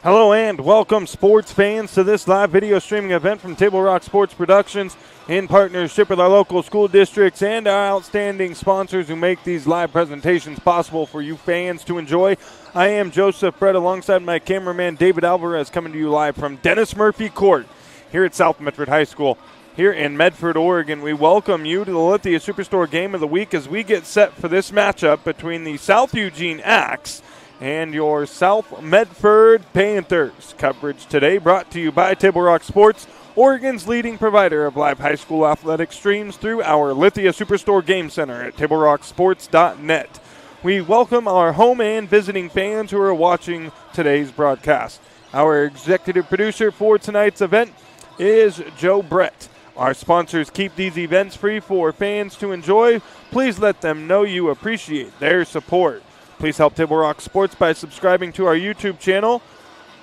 Hello and welcome, sports fans, to this live video streaming event from Table Rock Sports Productions in partnership with our local school districts and our outstanding sponsors who make these live presentations possible for you fans to enjoy. I am Joseph Brett alongside my cameraman David Alvarez, coming to you live from Dennis Murphy Court here at South Medford High School. Here in Medford, Oregon, we welcome you to the Lithia Superstore Game of the Week as we get set for this matchup between the South Eugene Axe and your South Medford Panthers. Coverage today brought to you by Table Rock Sports, Oregon's leading provider of live high school athletic streams through our Lithia Superstore Game Center at TableRockSports.net. We welcome our home and visiting fans who are watching today's broadcast. Our executive producer for tonight's event is Joe Brett. Our sponsors keep these events free for fans to enjoy. Please let them know you appreciate their support. Please help Table Rock Sports by subscribing to our YouTube channel.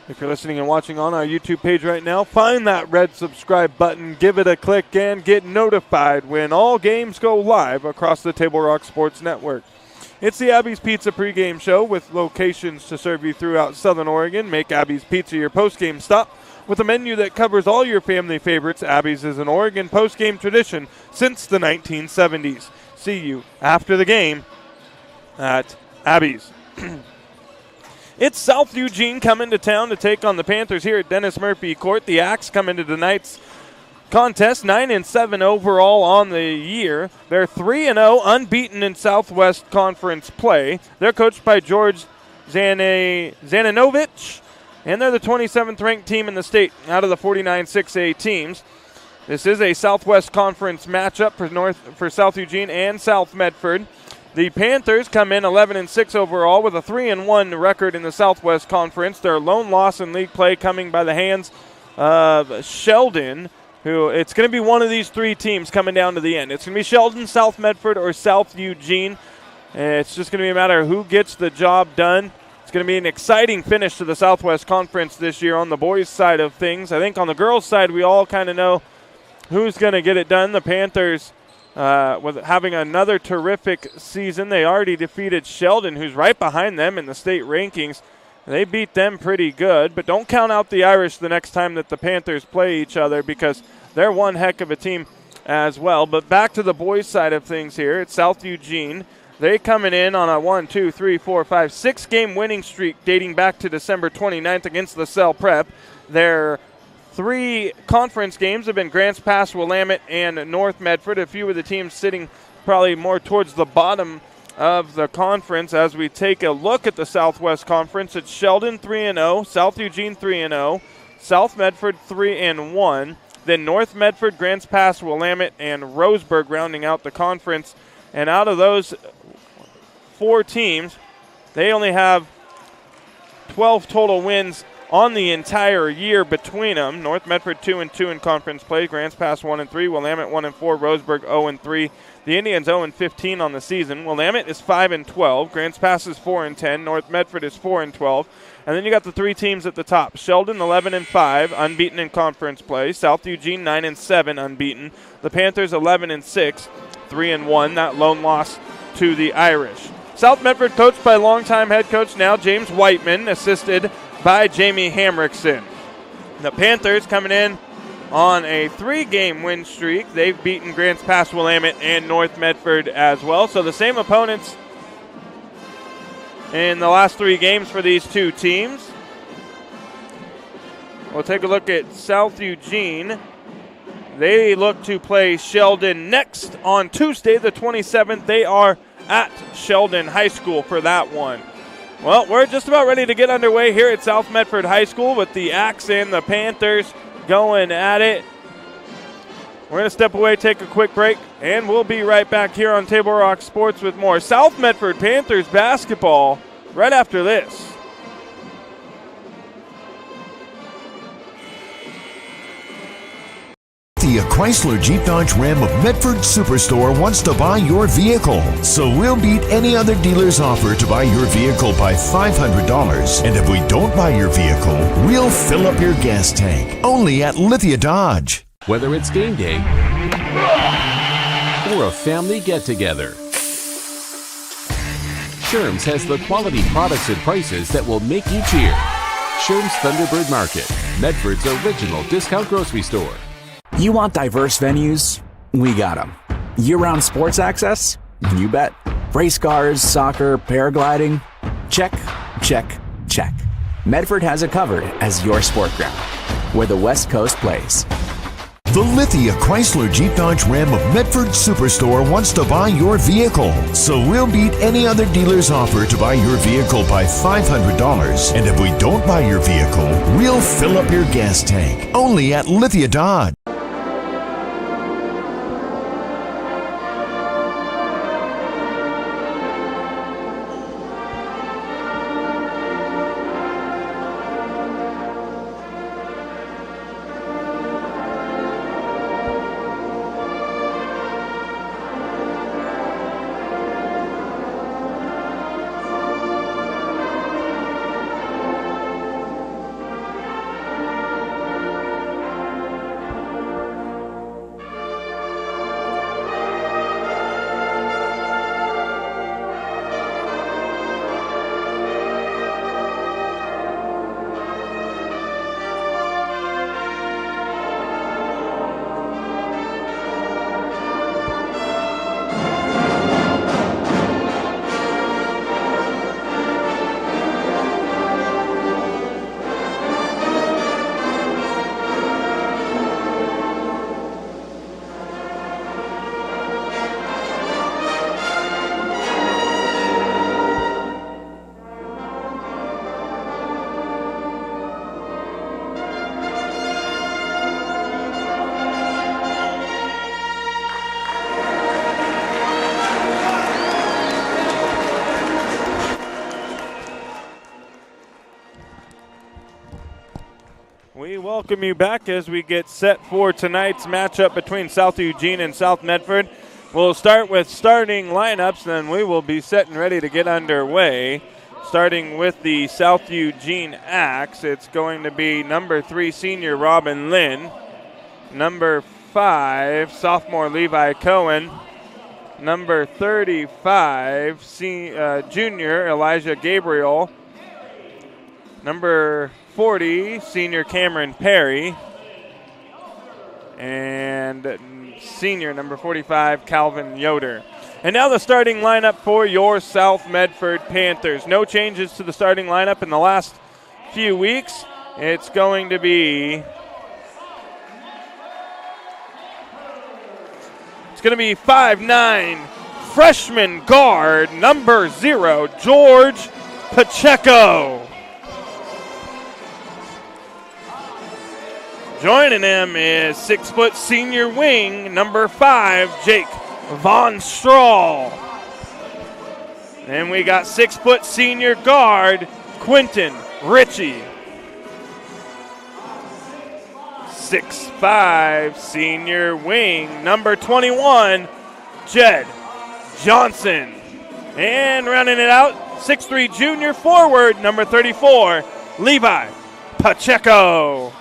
If you're listening and watching on our YouTube page right now, find that red subscribe button, give it a click, and get notified when all games go live across the Table Rock Sports Network. It's the Abby's Pizza pregame show with locations to serve you throughout Southern Oregon. Make Abby's Pizza your postgame stop. With a menu that covers all your family favorites, Abby's is an Oregon post-game tradition since the 1970s. See you after the game at Abby's. It's South Eugene coming to town to take on the Panthers here at Dennis Murphy Court. The Axe come into tonight's contest 9-7 overall on the year. They're 3-0, unbeaten in Southwest Conference play. They're coached by George Zananovich. And they're the 27th ranked team in the state out of the 49 6A teams. This is a Southwest Conference matchup for South Eugene and South Medford. The Panthers come in 11-6 overall with a 3-1 record in the Southwest Conference. Their lone loss in league play coming by the hands of Sheldon, who it's going to be one of these three teams coming down to the end. It's going to be Sheldon, South Medford, or South Eugene. It's just going to be a matter of who gets the job done. It's going to be an exciting finish to the Southwest Conference this year on the boys' side of things. I think on the girls' side, we all kind of know who's going to get it done. The Panthers, with having another terrific season, they already defeated Sheldon, who's right behind them in the state rankings. They beat them pretty good, but don't count out the Irish the next time that the Panthers play each other because they're one heck of a team as well. But back to the boys' side of things here. It's South Eugene. They coming in on a 6-game winning streak dating back to December 29th against LaSalle Prep. Their three conference games have been Grants Pass, Willamette, and North Medford. A few of the teams sitting probably more towards the bottom of the conference. As we take a look at the Southwest Conference, it's Sheldon 3-0, South Eugene 3-0, South Medford 3-1, then North Medford, Grants Pass, Willamette, and Roseburg rounding out the conference. And out of those four teams, they only have 12 total wins on the entire year between them. North Medford 2-2 in conference play, Grants Pass 1-3, Willamette 1-4, Roseburg 0-3. The Indians 0-15 on the season. Willamette is 5-12, Grants Pass is 4-10, North Medford is 4-12. And then you got the three teams at the top. Sheldon 11-5, unbeaten in conference play. South Eugene 9-7, unbeaten. The Panthers 11-6. 3-1, that lone loss to the Irish. South Medford coached by longtime head coach now James Whiteman, assisted by Jamie Hamrickson. The Panthers coming in on a 3-game win streak. They've beaten Grants Pass, Willamette, and North Medford as well. So the same opponents in the last 3 games for these two teams. We'll take a look at South Eugene. They look to play Sheldon next on Tuesday, the 27th. They are at Sheldon High School for that one. Well, we're just about ready to get underway here at South Medford High School with the Axe and the Panthers going at it. We're going to step away, take a quick break, and we'll be right back here on Table Rock Sports with more South Medford Panthers basketball right after this. The Chrysler Jeep Dodge Ram of Medford Superstore wants to buy your vehicle. So we'll beat any other dealer's offer to buy your vehicle by $500. And if we don't buy your vehicle, we'll fill up your gas tank. Only at Lithia Dodge. Whether it's game day or a family get-together, Sherm's has the quality products and prices that will make you cheer. Sherm's Thunderbird Market, Medford's original discount grocery store. You want diverse venues? We got them. Year-round sports access? You bet. Race cars, soccer, paragliding? Check, check, check. Medford has it covered as your sport ground, where the West Coast plays. The Lithia Chrysler Jeep Dodge Ram of Medford Superstore wants to buy your vehicle. So we'll beat any other dealer's offer to buy your vehicle by $500. And if we don't buy your vehicle, we'll fill up your gas tank. Only at Lithia Dodge. We welcome you back as we get set for tonight's matchup between South Eugene and South Medford. We'll start with starting lineups, then we will be set and ready to get underway. Starting with the South Eugene Axe, it's going to be number 3, senior Robin Lynn, number 5, sophomore Levi Cohen, number 35, junior Elijah Gabriel, number 40, senior Cameron Perry, and senior number 45, Calvin Yoder. And now the starting lineup for your South Medford Panthers. No changes to the starting lineup in the last few weeks. It's going to be 5'9", freshman guard, number 0, George Pacheco. Joining him is 6' senior wing, number 5, Jake Von Strahl. And we got 6' senior guard, Quentin Ritchie. 6'5", senior wing, number 21, Jed Johnson. And rounding it out, 6'3", junior forward, number 34, Levi Pacheco.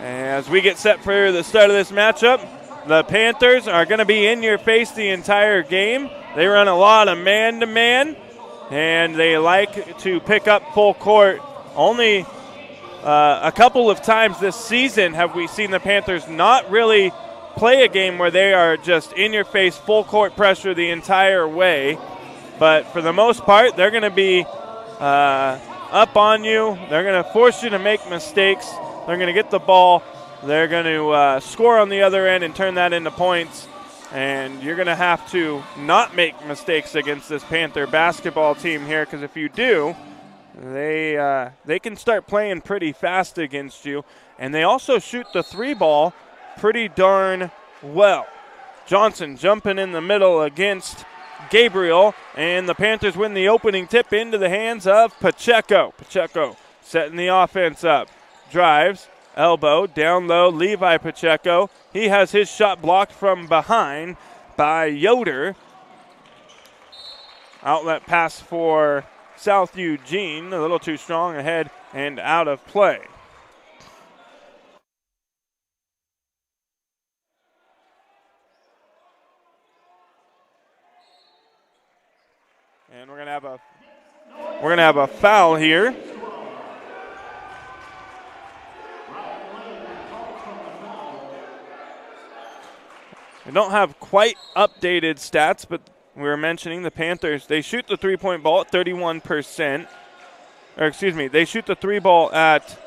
As we get set for the start of this matchup, the Panthers are going to be in your face the entire game. They run a lot of man-to-man, and they like to pick up full court. Only a couple of times this season have we seen the Panthers not really play a game where they are just in your face, full court pressure the entire way. But for the most part, they're going to be up on you. They're going to force you to make mistakes. They're going to get the ball. They're going to score on the other end and turn that into points. And you're going to have to not make mistakes against this Panther basketball team here, because if you do, they can start playing pretty fast against you. And they also shoot the 3 ball pretty darn well. Johnson jumping in the middle against Gabriel, and the Panthers win the opening tip into the hands of Pacheco. Pacheco setting the offense up. Drives, elbow, down low, Levi Pacheco. He has his shot blocked from behind by Yoder. Outlet pass for South Eugene, a little too strong, ahead and out of play. And we're gonna have a foul here. We don't have quite updated stats, but we were mentioning the Panthers, they shoot the three-point ball at 31%. Or excuse me, they shoot the three ball at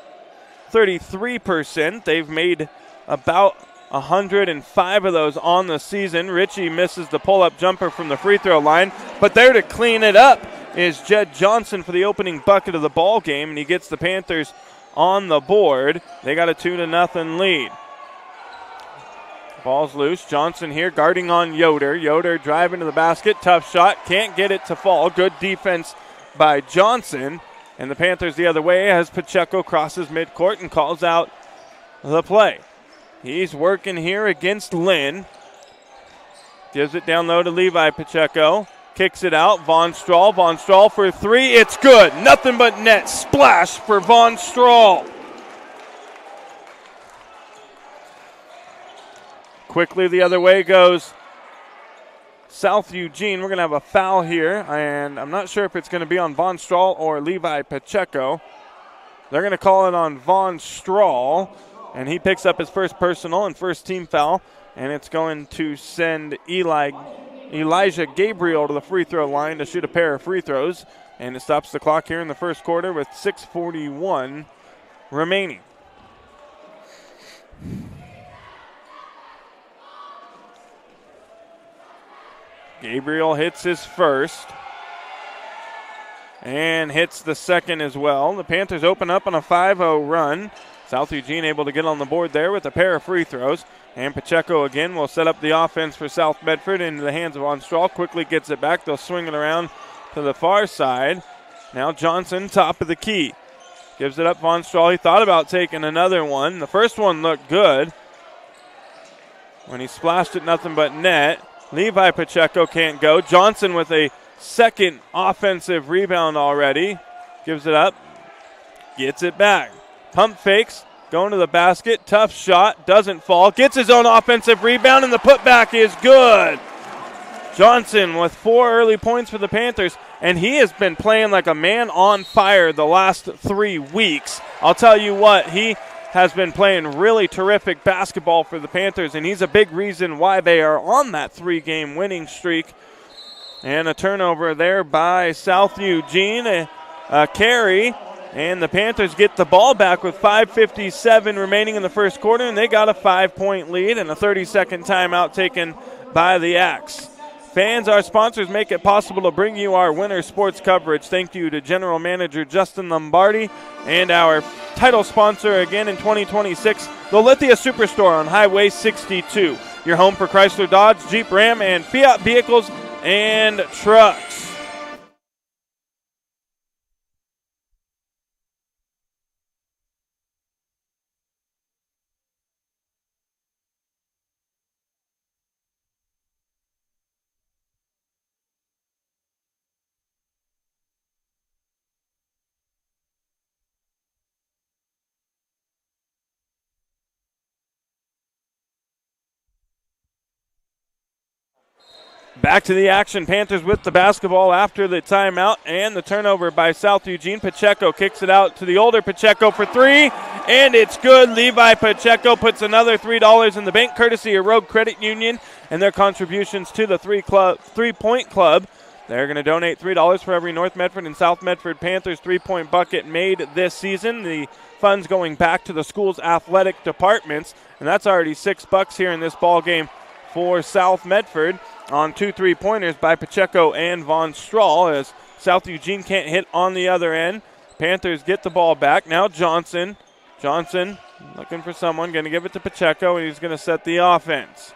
33%. They've made about 105 of those on the season. Ritchie misses the pull-up jumper from the free throw line, but there to clean it up is Jed Johnson for the opening bucket of the ball game, and he gets the Panthers on the board. They got a 2-0 lead. Ball's loose. Johnson here guarding on Yoder. Yoder driving to the basket. Tough shot. Can't get it to fall. Good defense by Johnson. And the Panthers the other way as Pacheco crosses midcourt and calls out the play. He's working here against Lynn. Gives it down low to Levi Pacheco. Kicks it out. Von Strahl. Von Strahl for three. It's good. Nothing but net. Splash for Von Strahl. Quickly the other way goes South Eugene. We're going to have a foul here, and I'm not sure if it's going to be on Von Strahl or Levi Pacheco. They're going to call it on Von Strahl, and he picks up his first personal and first team foul, and it's going to send Elijah Gabriel to the free throw line to shoot a pair of free throws, and it stops the clock here in the first quarter with 6:41 remaining. Gabriel hits his first and hits the second as well. The Panthers open up on a 5-0 run. South Eugene able to get on the board there with a pair of free throws. And Pacheco again will set up the offense for South Medford into the hands of Von Strahl. Quickly gets it back. They'll swing it around to the far side. Now Johnson, top of the key. Gives it up Von Strahl. He thought about taking another one. The first one looked good. When he splashed it, nothing but net. Levi Pacheco can't go. Johnson with a second offensive rebound already. Gives it up. Gets it back. Pump fakes. Going to the basket. Tough shot. Doesn't fall. Gets his own offensive rebound, and the putback is good. Johnson with 4 early points for the Panthers, and he has been playing like a man on fire the last 3 weeks. I'll tell you what, he has been playing really terrific basketball for the Panthers, and he's a big reason why they are on that 3-game winning streak. And a turnover there by South Eugene, a carry, and the Panthers get the ball back with 5:57 remaining in the first quarter, and they got a 5-point lead and a 30-second timeout taken by the Axe. Fans, our sponsors make it possible to bring you our winter sports coverage. Thank you to General Manager Justin Lombardi and our title sponsor again in 2026, the Lithia Superstore on Highway 62. Your home for Chrysler, Dodge, Jeep, Ram, and Fiat vehicles and trucks. Back to the action. Panthers with the basketball after the timeout and the turnover by South Eugene. Pacheco kicks it out to the older Pacheco for three, and it's good. Levi Pacheco puts another $3 in the bank, courtesy of Rogue Credit Union and their contributions to the 3-point club. They're going to donate $3 for every North Medford and South Medford Panthers 3-point bucket made this season. The funds going back to the school's athletic departments, and that's already $6 here in this ball game for South Medford on 2 3-pointers by Pacheco and Von Strahl, as South Eugene can't hit on the other end. Panthers get the ball back. Now Johnson looking for someone, going to give it to Pacheco, and he's going to set the offense.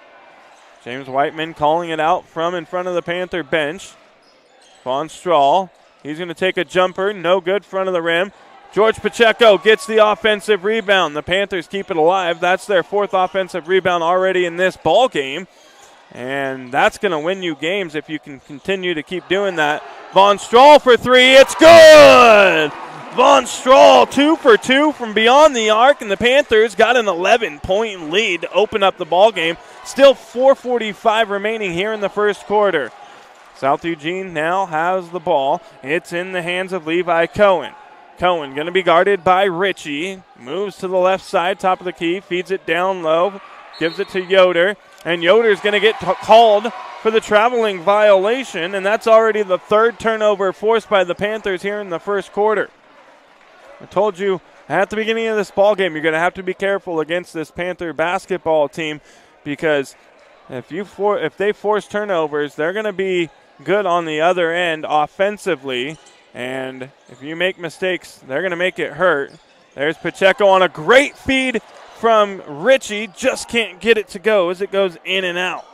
James Whiteman calling it out from in front of the Panther bench. Von Strahl, he's going to take a jumper, no good, front of the rim. George Pacheco gets the offensive rebound. The Panthers keep it alive. That's their 4th offensive rebound already in this ball game. And that's going to win you games if you can continue to keep doing that. Von Strahl for three. It's good! Von Strahl 2 for 2 from beyond the arc, and the Panthers got an 11-point lead to open up the ball game. Still 4:45 remaining here in the first quarter. South Eugene now has the ball. It's in the hands of Levi Cohen. Cohen going to be guarded by Ritchie. Moves to the left side, top of the key, feeds it down low, gives it to Yoder. And Yoder's going to get called for the traveling violation, and that's already the third turnover forced by the Panthers here in the first quarter. I told you at the beginning of this ball game, you're going to have to be careful against this Panther basketball team, because if they force turnovers, they're going to be good on the other end offensively, and if you make mistakes, they're going to make it hurt. There's Pacheco on a great feed from Ritchie, just can't get it to go as it goes in and out.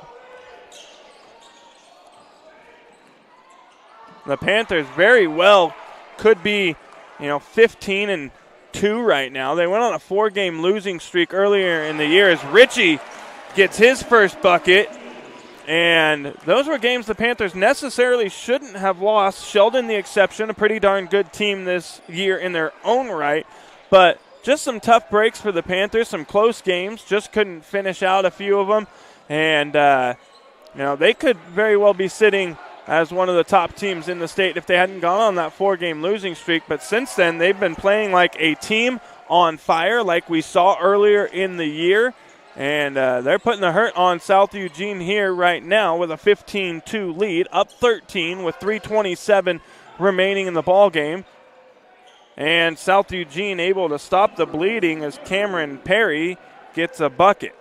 The Panthers very well could be, 15-2 right now. They went on a 4-game losing streak earlier in the year as Ritchie gets his first bucket. And those were games the Panthers necessarily shouldn't have lost. Sheldon the exception, a pretty darn good team this year in their own right. But just some tough breaks for the Panthers, some close games, just couldn't finish out a few of them. And, they could very well be sitting as one of the top teams in the state if they hadn't gone on that 4-game losing streak. But since then, they've been playing like a team on fire like we saw earlier in the year. And they're putting the hurt on South Eugene here right now with a 15-2 lead, up 13 with 3:27 remaining in the ball game. And South Eugene able to stop the bleeding as Cameron Perry gets a bucket.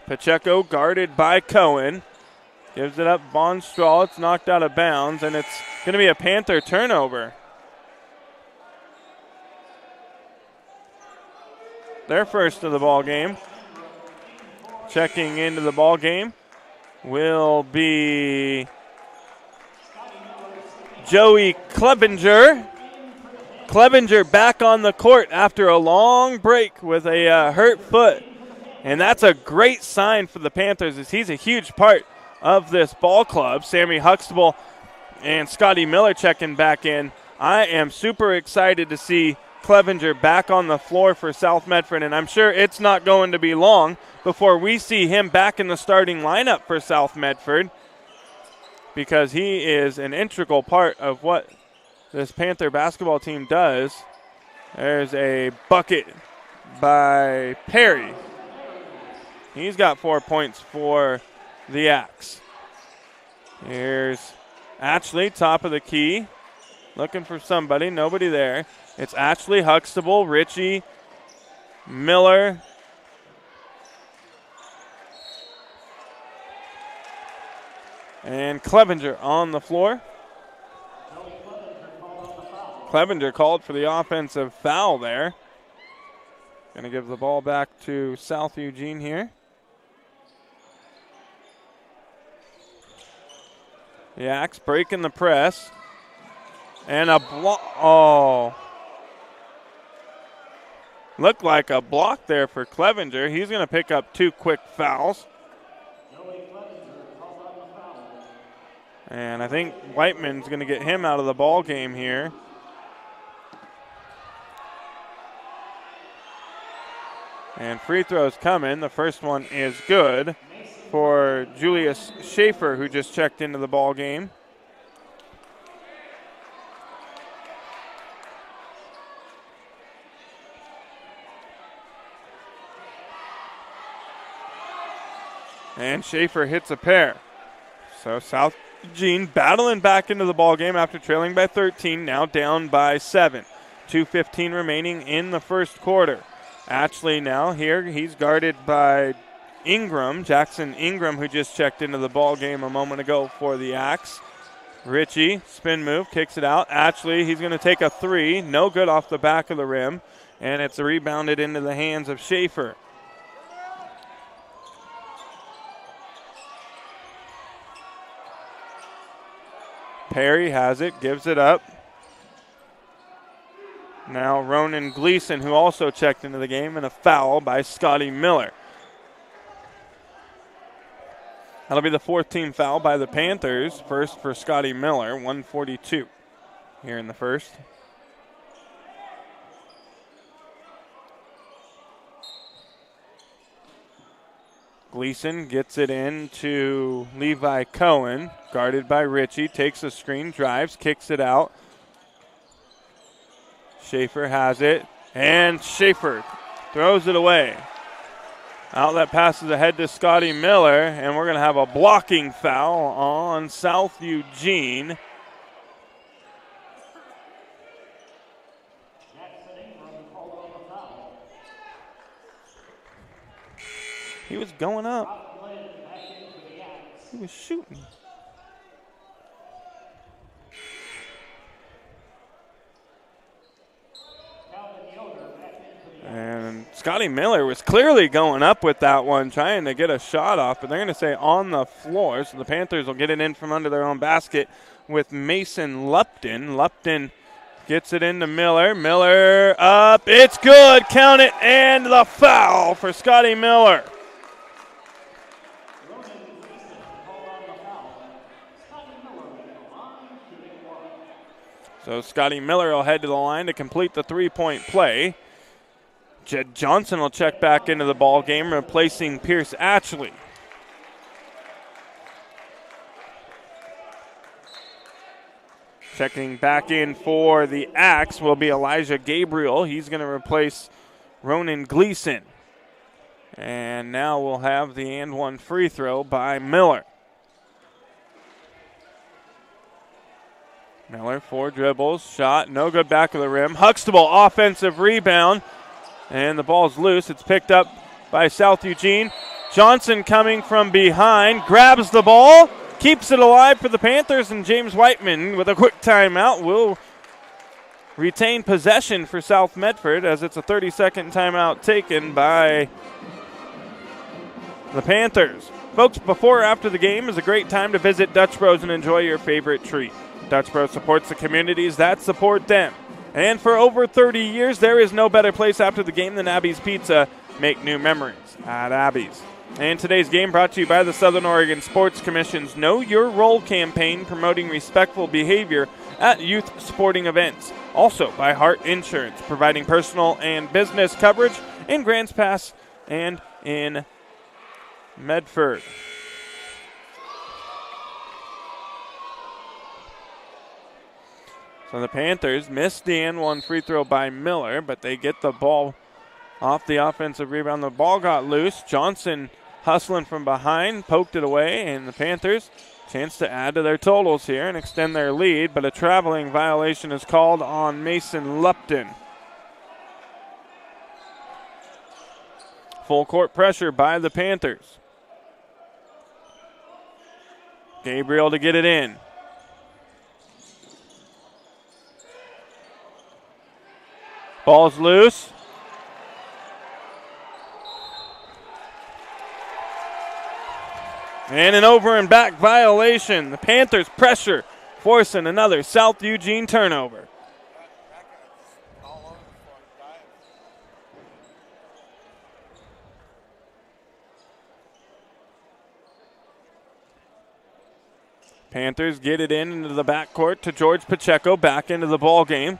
Pacheco guarded by Cohen. Gives it up Von Strahl. It's knocked out of bounds, and it's going to be a Panther turnover. Their first of the ball game. Checking into the ball game will be Joey Klebinger. Klebinger back on the court after a long break with a hurt foot. And that's a great sign for the Panthers as he's a huge part of this ball club. Sammy Huxtable and Scotty Miller checking back in. I am super excited to see Klebinger back on the floor for South Medford, and I'm sure it's not going to be long before we see him back in the starting lineup for South Medford, because he is an integral part of what this Panther basketball team does. There's a bucket by Perry. He's got 4 points for the Axe. Here's Ashley, top of the key, looking for somebody. Nobody there. It's Ashley, Huxtable, Ritchie, Miller. And Klebinger on the floor. Klebinger called for the offensive foul there. Going to give the ball back to South Eugene here. The Axe breaking the press. And a block. Oh. Looked like a block there for Klebinger. He's going to pick up 2 quick fouls. And I think Whiteman's going to get him out of the ball game here. And free throws coming. The first one is good for Julius Schaefer, who just checked into the ball game. And Schaefer hits a pair. So South Eugene battling back into the ball game after trailing by 13, now down by 7. 2:15 remaining in the first quarter. Ashley now here. He's guarded by Ingram, Jackson Ingram, who just checked into the ball game a moment ago for the Axe. Ritchie, spin move, kicks it out. Ashley, he's going to take a 3. No good off the back of the rim. And it's rebounded into the hands of Schaefer. Perry has it, gives it up. Now Ronan Gleason, who also checked into the game, and a foul by Scotty Miller. That'll be the 4th team foul by the Panthers. First for Scotty Miller, 1:42 here in the first. Gleason gets it in to Levi Cohen, guarded by Ritchie, takes a screen, drives, kicks it out. Schaefer has it, and Schaefer throws it away. Outlet passes ahead to Scotty Miller, and we're going to have a blocking foul on South Eugene. He was going up. He was shooting. And Scotty Miller was clearly going up with that one, trying to get a shot off, but they're going to say on the floor, so the Panthers will get it in from under their own basket with Mason Lupton. Lupton gets it into Miller. Miller up. It's good. Count it. And the foul for Scotty Miller. So Scotty Miller will head to the line to complete the three-point play. Jed Johnson will check back into the ball game, replacing Pierce Atchley. Checking back in for the Axe will be Elijah Gabriel. He's going to replace Ronan Gleason. And now we'll have the and one free throw by Miller. Miller, 4 dribbles, shot, no good back of the rim. Huxtable, offensive rebound, and the ball's loose. It's picked up by South Eugene. Johnson coming from behind, grabs the ball, keeps it alive for the Panthers, and James Whiteman with a quick timeout will retain possession for South Medford as it's a 30-second timeout taken by the Panthers. Folks, before or after the game is a great time to visit Dutch Bros and enjoy your favorite treat. Dutch Bros supports the communities that support them. And for over 30 years, there is no better place after the game than Abby's Pizza. Make new memories at Abby's. And today's game brought to you by the Southern Oregon Sports Commission's Know Your Role campaign, promoting respectful behavior at youth sporting events. Also by Hart Insurance, providing personal and business coverage in Grants Pass and in Medford. So the Panthers missed the and one free throw by Miller, but they get the ball off the offensive rebound. The ball got loose. Johnson hustling from behind, poked it away, and the Panthers chance to add to their totals here and extend their lead, but a traveling violation is called on Mason Lupton. Full court pressure by the Panthers. Gabriel to get it in. Ball's loose. And an over and back violation. The Panthers pressure, forcing another South Eugene turnover. Panthers get it into the backcourt to George Pacheco, back into the ball game.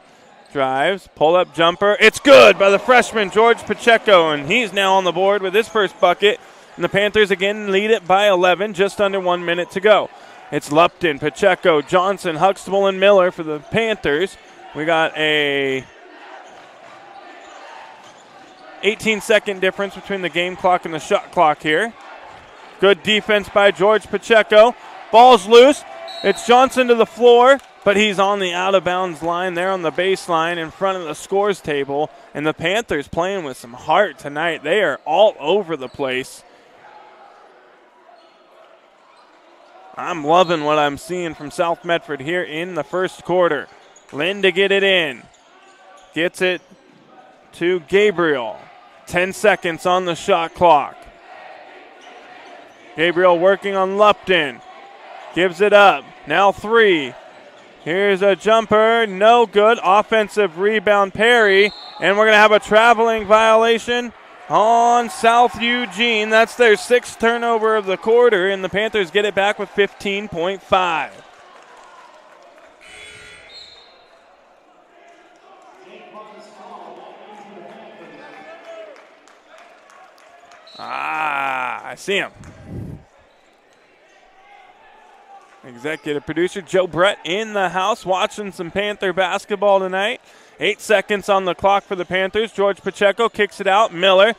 Drives, pull-up jumper. It's good by the freshman George Pacheco, and he's now on the board with his first bucket. And the Panthers again lead it by 11, just under 1 minute to go. It's Lupton, Pacheco, Johnson, Huxtable, and Miller for the Panthers. We got a 18-second difference between the game clock and the shot clock here. Good defense by George Pacheco. Ball's loose. It's Johnson to the floor, but he's on the out-of-bounds line there on the baseline in front of the scores table. And the Panthers playing with some heart tonight. They are all over the place. I'm loving what I'm seeing from South Medford here in the first quarter. Lynn to get it in. Gets it to Gabriel. 10 seconds on the shot clock. Gabriel working on Lupton. Gives it up. Now 3. Here's a jumper. No good. Offensive rebound, Perry. And we're going to have a traveling violation on South Eugene. That's their 6th turnover of the quarter, and the Panthers get it back with 15.5. I see him. Executive producer Joe Brett in the house watching some Panther basketball tonight. 8 seconds on the clock for the Panthers. George Pacheco kicks it out. Miller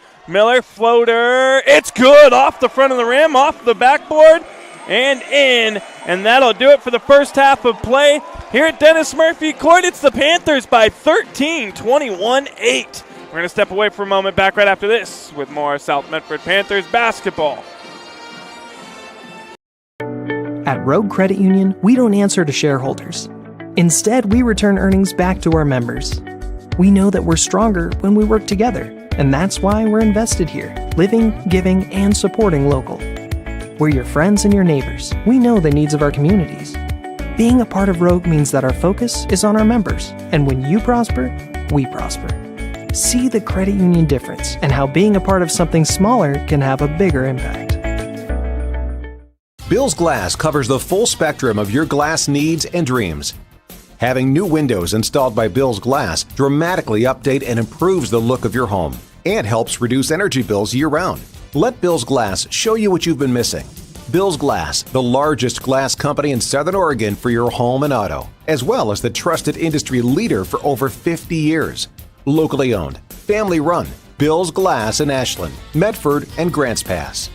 floater. It's good off the front of the rim, off the backboard, and in. And that'll do it for the first half of play here at Dennis Murphy Court. It's the Panthers by 13, 21-8. We're going to step away for a moment. Back right after this with more South Medford Panthers basketball. At Rogue Credit Union, we don't answer to shareholders. Instead, we return earnings back to our members. We know that we're stronger when we work together, and that's why we're invested here, living, giving, and supporting local. We're your friends and your neighbors. We know the needs of our communities. Being a part of Rogue means that our focus is on our members, and when you prosper, we prosper. See the credit union difference and how being a part of something smaller can have a bigger impact. Bill's Glass covers the full spectrum of your glass needs and dreams. Having new windows installed by Bill's Glass dramatically update and improves the look of your home and helps reduce energy bills year-round. Let Bill's Glass show you what you've been missing. Bill's Glass, the largest glass company in Southern Oregon for your home and auto, as well as the trusted industry leader for over 50 years. Locally owned, family run, Bill's Glass in Ashland, Medford, and Grants Pass.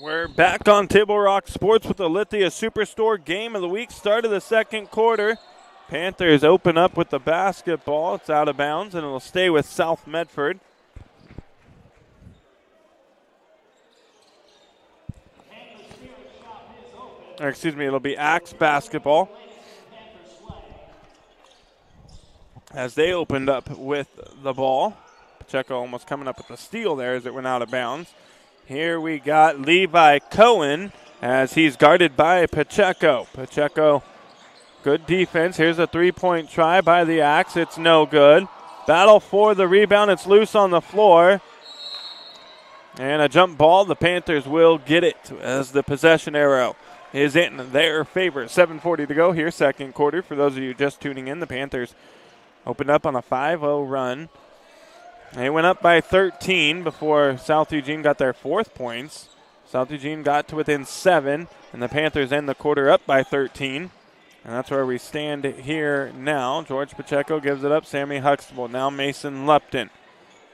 We're back on Table Rock Sports with the Lithia Superstore game of the week. Start of the second quarter. Panthers open up with the basketball. It's out of bounds, and it'll stay with South Medford. Or excuse me, it'll be Axe basketball. As they opened up with the ball. Pacheco almost coming up with a steal there as it went out of bounds. Here we got Levi Cohen as he's guarded by Pacheco. Pacheco, good defense. Here's a three-point try by the Axe. It's no good. Battle for the rebound. It's loose on the floor. And a jump ball. The Panthers will get it as the possession arrow is in their favor. 7:40 to go here, second quarter. For those of you just tuning in, the Panthers opened up on a 5-0 run. They went up by 13 before South Eugene got their fourth points. South Eugene got to within 7, and the Panthers end the quarter up by 13. And that's where we stand here now. George Pacheco gives it up. Sammy Huxtable. Now Mason Lupton.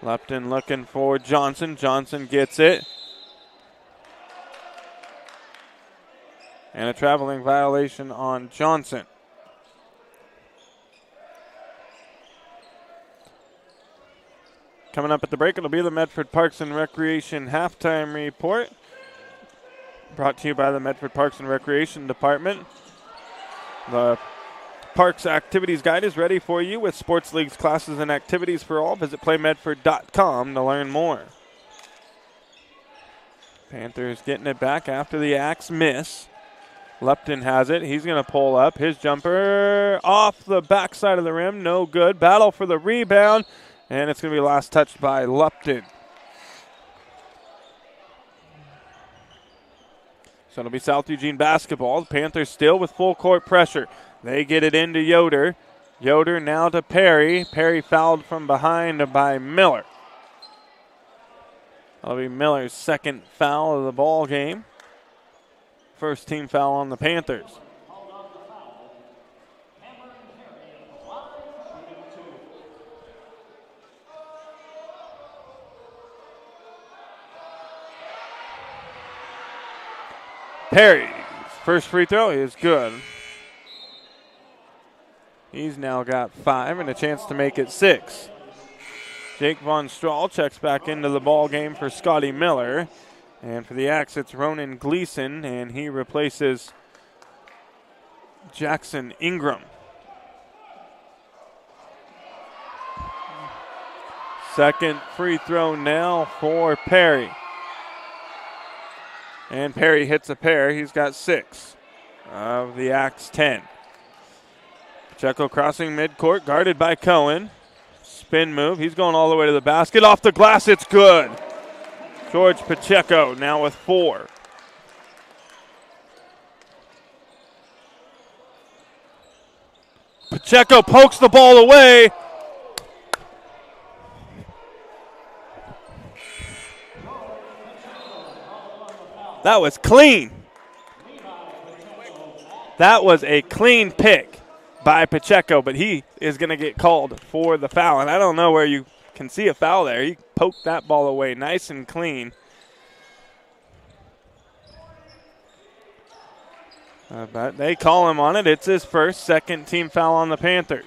Lupton looking for Johnson. Johnson gets it. And a traveling violation on Johnson. Coming up at the break, it'll be the Medford Parks and Recreation halftime report. Brought to you by the Medford Parks and Recreation Department. The Parks Activities Guide is ready for you with sports leagues, classes, and activities for all. Visit playmedford.com to learn more. Panthers getting it back after the Axe miss. Lupton has it. He's going to pull up. His jumper off the backside of the rim. No good. Battle for the rebound. And it's going to be last touched by Lupton. So it'll be South Eugene basketball. The Panthers still with full court pressure. They get it into Yoder. Yoder now to Perry. Perry fouled from behind by Miller. That'll be Miller's second foul of the ball game. First team foul on the Panthers. Perry's first free throw is good. He's now got 5 and a chance to make it 6. Jake Von Strahl checks back into the ball game for Scotty Miller. And for the Axe, it's Ronan Gleason, and he replaces Jackson Ingram. Second free throw now for Perry. And Perry hits a pair. He's got 6 of the Axe 10. Pacheco crossing midcourt, guarded by Cohen. Spin move. He's going all the way to the basket. Off the glass, it's good. George Pacheco now with 4. Pacheco pokes the ball away. That was clean. That was a clean pick by Pacheco, but he is going to get called for the foul. And I don't know where you can see a foul there. He poked that ball away nice and clean. But they call him on it. It's his first, second team foul on the Panthers.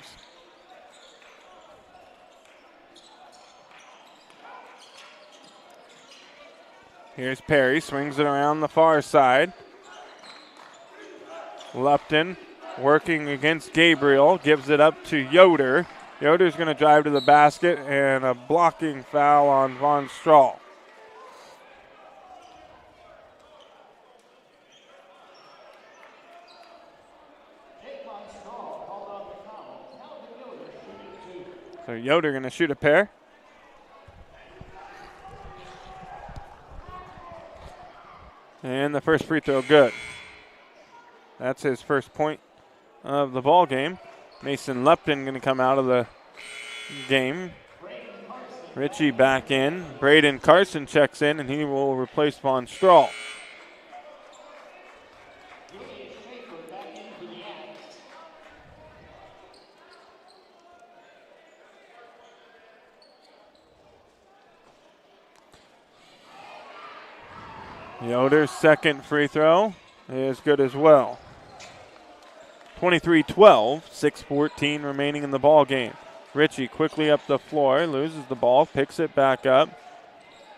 Here's Perry, swings it around the far side. Lupton working against Gabriel, gives it up to Yoder. Yoder's going to drive to the basket, and a blocking foul on Von Strahl. So Yoder going to shoot a pair. And the first free throw good. That's his first point of the ball game. Mason Lupton going to come out of the game. Ritchie back in. Braden Carson checks in, and he will replace Von Strahl. Yoder's second free throw is good as well. 23-12, 6:14 remaining in the ball game. Ritchie quickly up the floor, loses the ball, picks it back up,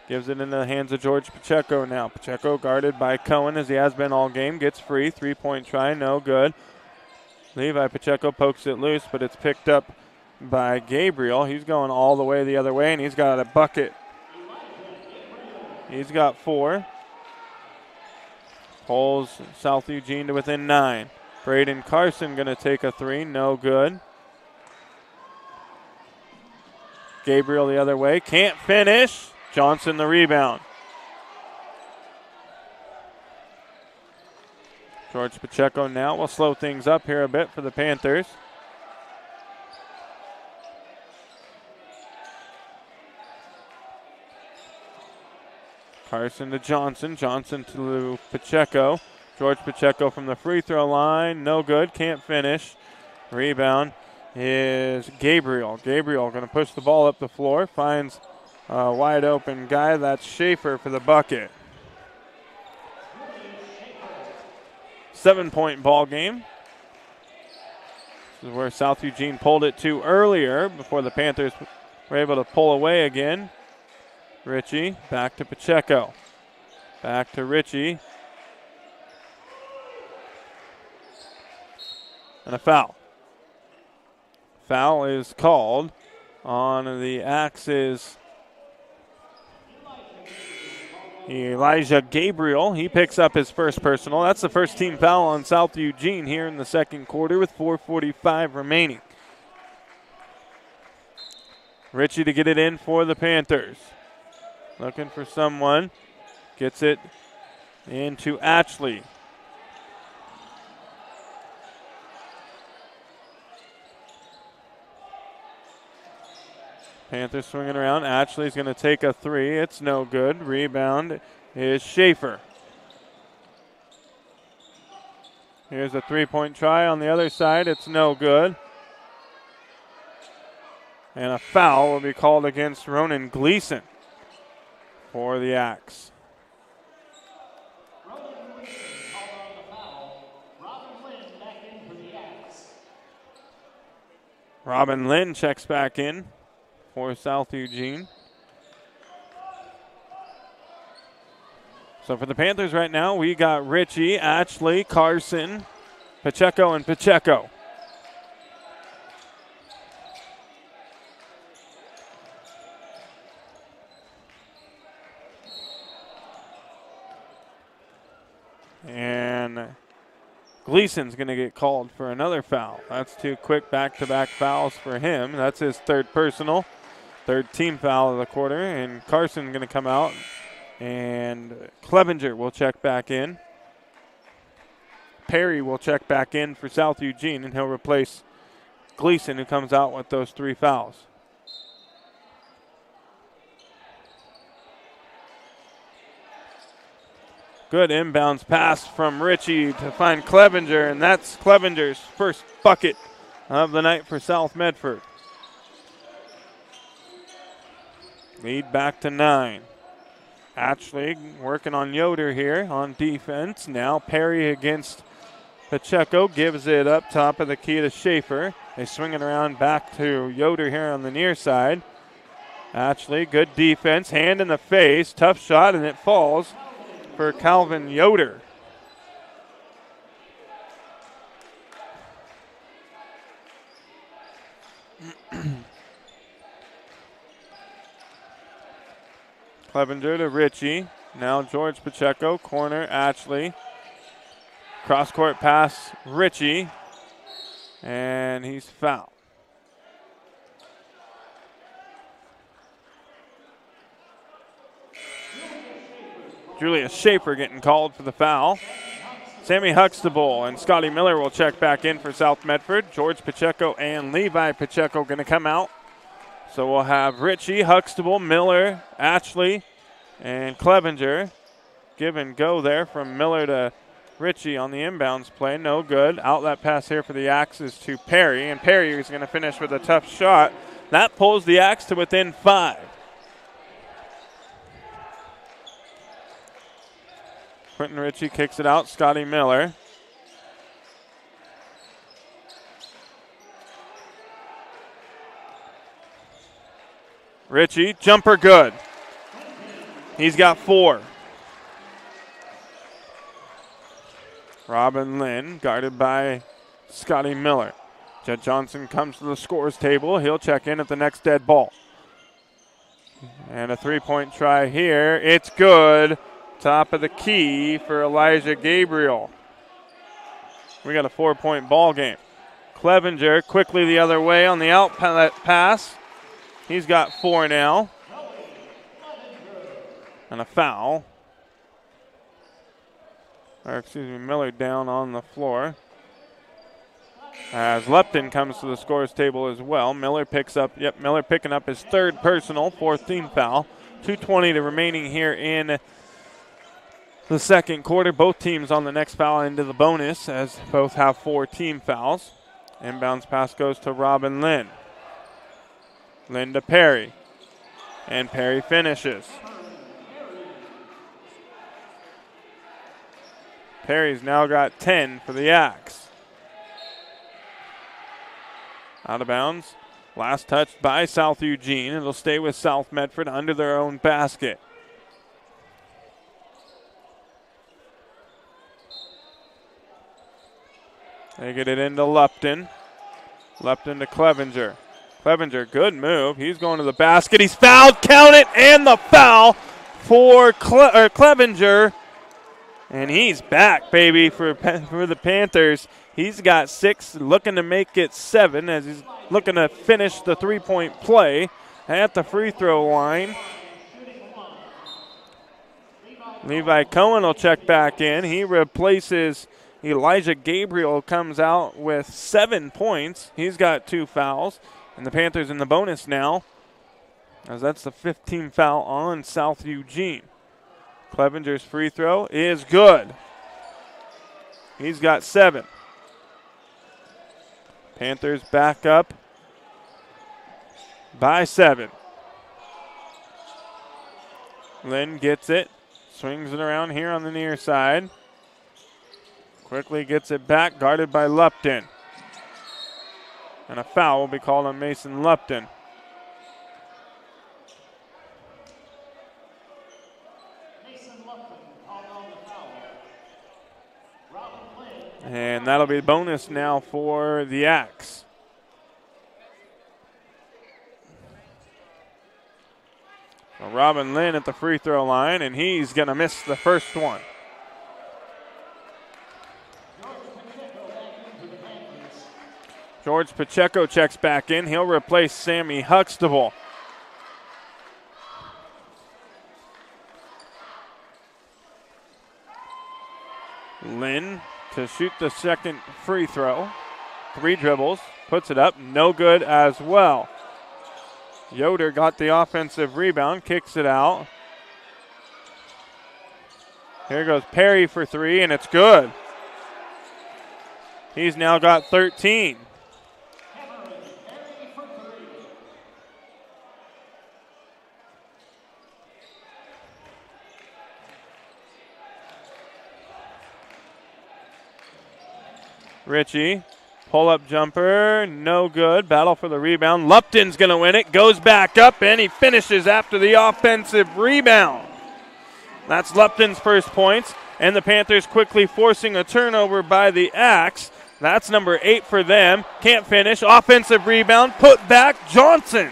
gives it into the hands of George Pacheco now. Pacheco guarded by Cohen as he has been all game, gets free, three-point try, no good. Levi Pacheco pokes it loose, but it's picked up by Gabriel. He's going all the way the other way, and he's got a bucket. He's got 4. Pulls South Eugene to within 9. Braden Carson going to take a 3, no good. Gabriel the other way, can't finish. Johnson the rebound. George Pacheco now will slow things up here a bit for the Panthers. Carson to Johnson. Johnson to Pacheco. George Pacheco from the free throw line. No good. Can't finish. Rebound is Gabriel. Gabriel going to push the ball up the floor. Finds a wide open guy. That's Schaefer for the bucket. 7-point ball game. This is where South Eugene pulled it to earlier before the Panthers were able to pull away again. Ritchie back to Pacheco. Back to Ritchie. And a foul. Foul is called on the Axes. Elijah Gabriel, he picks up his first personal. That's the first team foul on South Eugene here in the second quarter with 4:45 remaining. Ritchie to get it in for the Panthers. Looking for someone. Gets it into Ashley. Panthers swinging around. Ashley's going to take a 3. It's no good. Rebound is Schaefer. Here's a three-point try on the other side. It's no good. And a foul will be called against Ronan Gleason for the Axe. Robin Lynn checks back in for South Eugene. So for the Panthers right now, we got Ritchie, Ashley, Carson, Pacheco, and Pacheco. And Gleason's going to get called for another foul. That's 2 quick back-to-back fouls for him. That's his third personal, third team foul of the quarter. And Carson's going to come out And Clevenger will check back in. Perry will check back in for South Eugene, and he'll replace Gleason, who comes out with those 3 fouls. Good inbounds pass from Ritchie to find Clevenger, and that's Clevenger's first bucket of the night for South Medford. Lead back to 9. Ashley working on Yoder here on defense. Now Perry against Pacheco, gives it up top of the key to Schaefer. They swing it around back to Yoder here on the near side. Ashley, good defense, hand in the face, tough shot, and it falls for Calvin Yoder. Clevenger to Ritchie. Now George Pacheco, corner, Ashley. Cross-court pass, Ritchie. And he's fouled. Julia Schaefer getting called for the foul. Sammy Huxtable and Scotty Miller will check back in for South Medford. George Pacheco and Levi Pacheco going to come out. So we'll have Ritchie, Huxtable, Miller, Ashley, and Clevenger. Give and go there from Miller to Ritchie on the inbounds play. No good. Outlet pass here for the Axes to Perry, and Perry is going to finish with a tough shot. That pulls the Axe to within 5. Quentin Ritchie kicks it out. Scotty Miller. Ritchie, jumper good. He's got 4. Robin Lynn, guarded by Scotty Miller. Jed Johnson comes to the scores table. He'll check in at the next dead ball. And a 3-point try here. It's good. Top of the key for Elijah Gabriel. We got a 4-point ball game. Clevenger quickly the other way on the outlet pass. He's got 4 now. And a foul. Or excuse me, Miller down on the floor. As Lupton comes to the scores table as well. Miller picking up his 3rd personal, 4th team foul. 2:20 to remaining here in the second quarter. Both teams on the next foul into the bonus as both have 4 team fouls. Inbounds pass goes to Robin Lynn. Lynn to Perry. And Perry finishes. Perry's now got 10 for the Axe. Out of bounds. Last touch by South Eugene. It'll stay with South Medford under their own basket. They get it into Lupton. Lupton to Clevenger. Clevenger, good move. He's going to the basket. He's fouled. Count it. And the foul for Clevenger. And he's back, baby, for the Panthers. He's got 6, looking to make it 7 as he's looking to finish the 3-point play at the free throw line. Levi Cohen will check back in. He replaces Elijah Gabriel, comes out with 7 points. He's got 2 fouls. And the Panthers in the bonus now, as that's the 15th foul on South Eugene. Clevenger's free throw is good. He's got 7. Panthers back up by 7. Lynn gets it, swings it around here on the near side. Quickly gets it back, guarded by Lupton. And a foul will be called on Mason Lupton. And that'll be bonus now for the Axe. So Robin Lynn at the free throw line, and he's going to miss the first one. George Pacheco checks back in. He'll replace Sammy Huxtable. to shoot the second free throw. 3 dribbles, puts it up, no good as well. Yoder got the offensive rebound, kicks it out. Here goes Perry for 3, and it's good. He's now got 13. Ritchie, pull-up jumper, no good. Battle for the rebound. Lupton's going to win it. Goes back up, and he finishes after the offensive rebound. That's Lupton's first points, and the Panthers quickly forcing a turnover by the Axe. That's number 8 for them. Can't finish. Offensive rebound, put back, Johnson.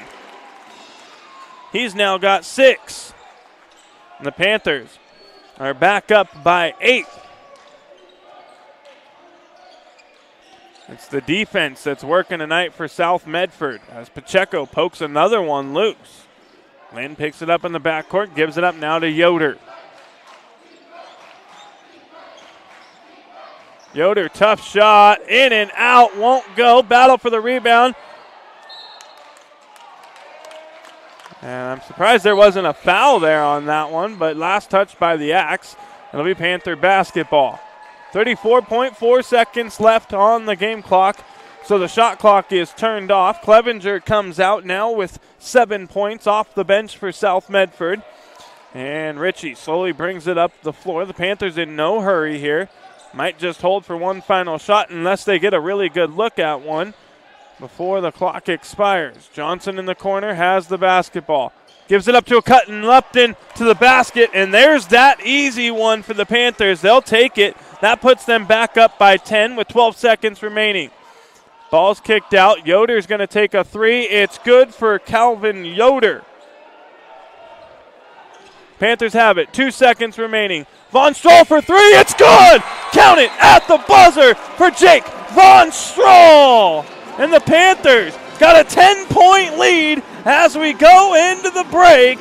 He's now got 6. And the Panthers are back up by 8. It's the defense that's working tonight for South Medford as Pacheco pokes another one loose. Lynn picks it up in the backcourt, gives it up now to Yoder. Yoder, tough shot, in and out, won't go. Battle for the rebound. And I'm surprised there wasn't a foul there on that one, but last touch by the Axe. It'll be Panther basketball. 34.4 seconds left on the game clock, so the shot clock is turned off. Clevenger comes out now with 7 points off the bench for South Medford. And Ritchie slowly brings it up the floor. The Panthers in no hurry here. Might just hold for one final shot unless they get a really good look at one before the clock expires. Johnson in the corner has the basketball. Gives it up to a cut and Lupton to the basket, and there's that easy one for the Panthers. They'll take it. That puts them back up by 10 with 12 seconds remaining. Ball's kicked out. Yoder's going to take a 3. It's good for Calvin Yoder. Panthers have it. 2 seconds remaining. Von Stroll for 3. It's good! Count it at the buzzer for Jake Von Stroll. And the Panthers got a 10-point lead as we go into the break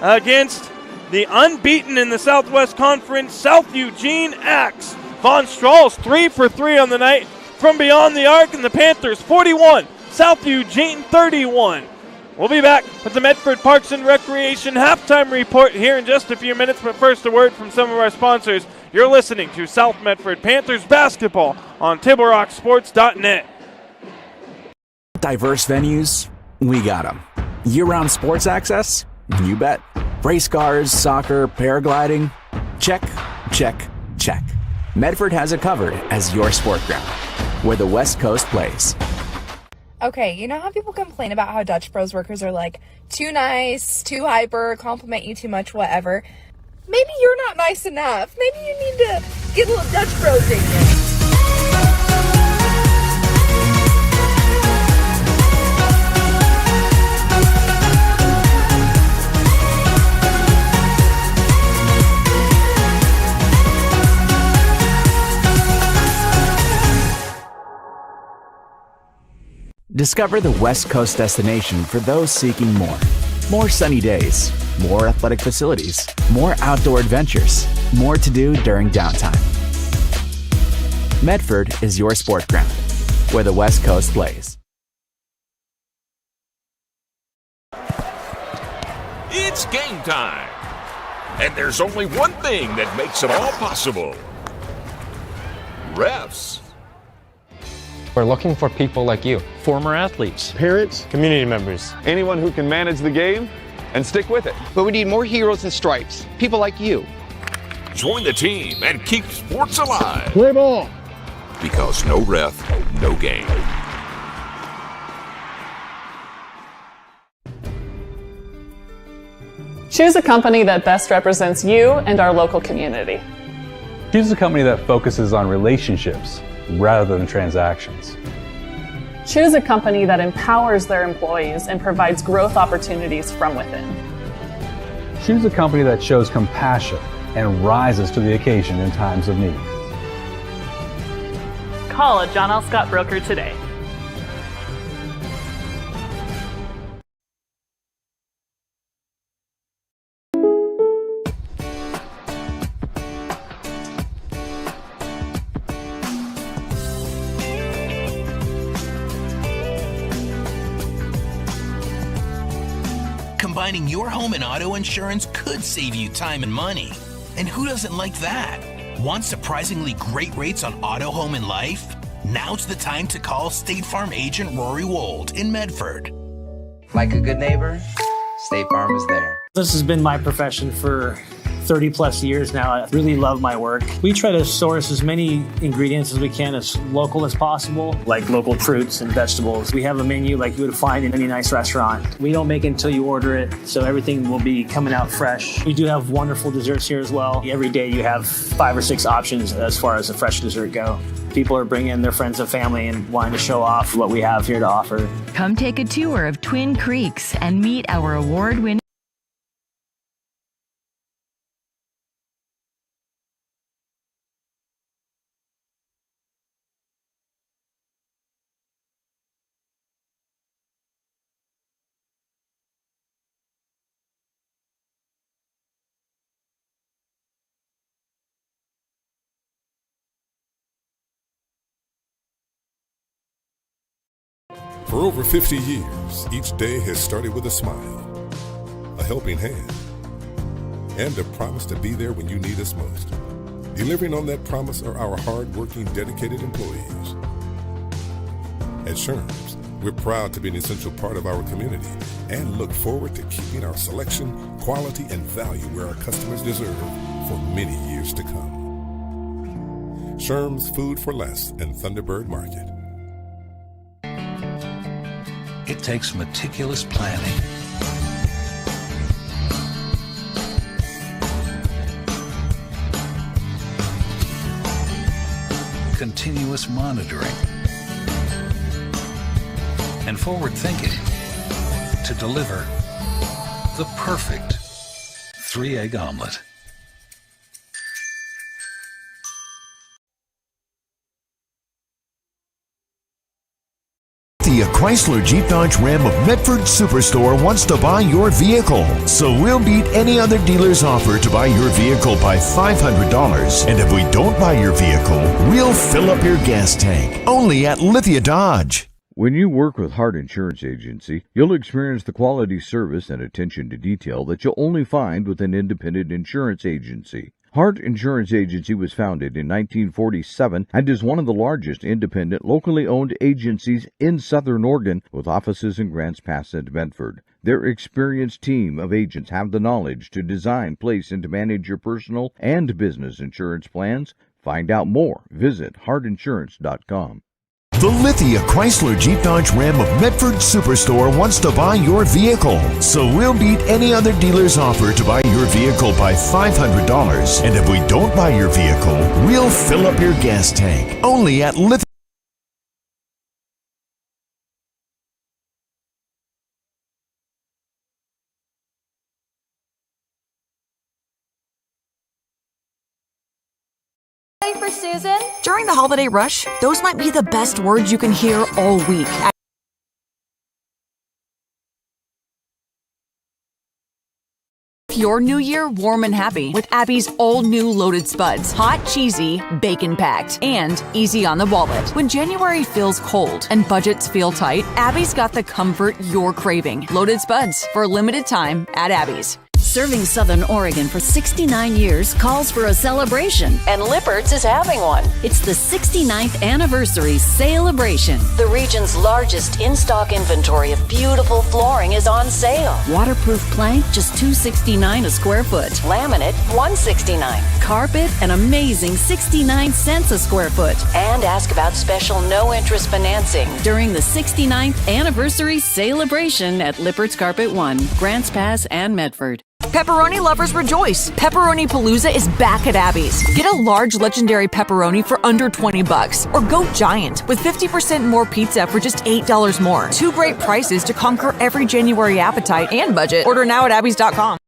against the unbeaten in the Southwest Conference South Eugene Axe. Von Stroll's 3 for 3 on the night from beyond the arc, and the Panthers 41, South Eugene 31. We'll be back with the Medford Parks and Recreation halftime report here in just a few minutes, but first a word from some of our sponsors. You're listening to South Medford Panthers basketball on TableRockSports.net. Diverse venues, we got them. Year-round sports access? You bet. Race cars, soccer, paragliding? Check, check, check. Medford has it covered as your sport ground, where the West Coast plays. Okay, you know how people complain about how Dutch Bros workers are like too nice, too hyper, compliment you too much, whatever? Maybe you're not nice enough. Maybe you need to get a little Dutch Bros in you. Discover the West Coast destination for those seeking more. More sunny days, more athletic facilities, more outdoor adventures, more to do during downtime. Medford is your sport ground, where the West Coast plays. It's game time. And there's only one thing that makes it all possible. Refs. We're looking for people like you, former athletes, parents, community members, anyone who can manage the game and stick with it. But we need more heroes and stripes, people like you. Join the team and keep sports alive. Play ball. Because no ref, no game. Choose a company that best represents you and our local community. Choose a company that focuses on relationships rather than transactions. Choose a company that empowers their employees and provides growth opportunities from within. Choose a company that shows compassion and rises to the occasion in times of need. Call a John L. Scott broker today. combining your home and auto insurance could save you time and money. And who doesn't like that? Want surprisingly great rates on auto, home, and life? Now's the time to call State Farm agent Rory Wold in Medford. Like a good neighbor, State Farm is there. This has been my profession for 30 plus years now. I really love my work. We try to source as many ingredients as we can, as local as possible, like local fruits and vegetables. We have a menu like you would find in any nice restaurant. We don't make it until you order it, so everything will be coming out fresh. We do have wonderful desserts here as well. Every day you have 5 or 6 options as far as a fresh dessert go. People are bringing their friends and family and wanting to show off what we have here to offer. Come take a tour of Twin Creeks and meet our award-winning For over 50 years, each day has started with a smile, a helping hand, and a promise to be there when you need us most. Delivering on that promise are our hard-working, dedicated employees. At Sherms, we're proud to be an essential part of our community and look forward to keeping our selection, quality, and value where our customers deserve for many years to come. Sherms Food for Less and Thunderbird Market. It takes meticulous planning, continuous monitoring, and forward thinking to deliver the perfect 3-egg omelet. The Chrysler Jeep Dodge Ram of Medford Superstore wants to buy your vehicle. So we'll beat any other dealer's offer to buy your vehicle by $500. And if we don't buy your vehicle, we'll fill up your gas tank. Only at Lithia Dodge. When you work with Hart Insurance Agency, you'll experience the quality service and attention to detail that you'll only find with an independent insurance agency. Hart Insurance Agency was founded in 1947 and is one of the largest independent, locally owned agencies in Southern Oregon, with offices in Grants Pass and Medford. Their experienced team of agents have the knowledge to design, place, and to manage your personal and business insurance plans. Find out more. Visit hartinsurance.com. The Lithia Chrysler Jeep Dodge Ram of Medford Superstore wants to buy your vehicle. So we'll beat any other dealer's offer to buy your vehicle by $500. And if we don't buy your vehicle, we'll fill up your gas tank. Only at Lithia. For Susan? During the holiday rush, those might be the best words you can hear all week. Your new year warm and happy with Abby's all new loaded spuds. Hot, cheesy, bacon packed, and easy on the wallet. When January feels cold and budgets feel tight, Abby's got the comfort you're craving. Loaded spuds for a limited time at Abby's. Serving Southern Oregon for 69 years calls for a celebration, and Lippert's is having one. It's the 69th anniversary celebration. The region's largest in-stock inventory of beautiful flooring is on sale. Waterproof plank, just $269 a square foot. Laminate, $169. Carpet, an amazing 69 cents a square foot. And ask about special no-interest financing during the 69th anniversary celebration at Lippert's Carpet 1, Grants Pass, and Medford. Pepperoni lovers rejoice! Pepperoni Palooza is back at Abby's. Get a large legendary pepperoni for under $20, or go giant with 50% more pizza for just $8 more. 2 great prices to conquer every January appetite and budget. Order now at abbys.com.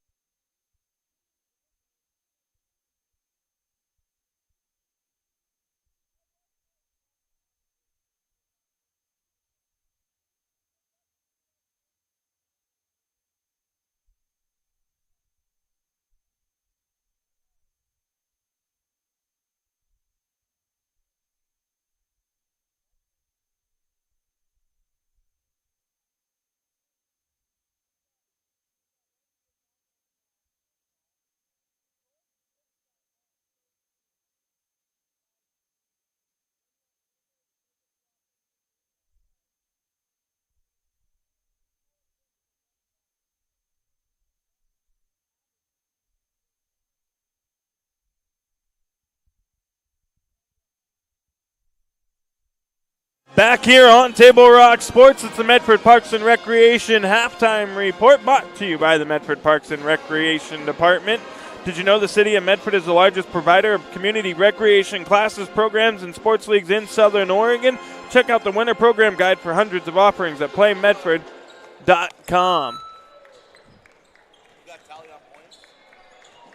Back here on Table Rock Sports, it's the Medford Parks and Recreation halftime report brought to you by the Medford Parks and Recreation Department. Did you know the city of Medford is the largest provider of community recreation classes, programs, and sports leagues in Southern Oregon? Check out the winter program guide for hundreds of offerings at playmedford.com.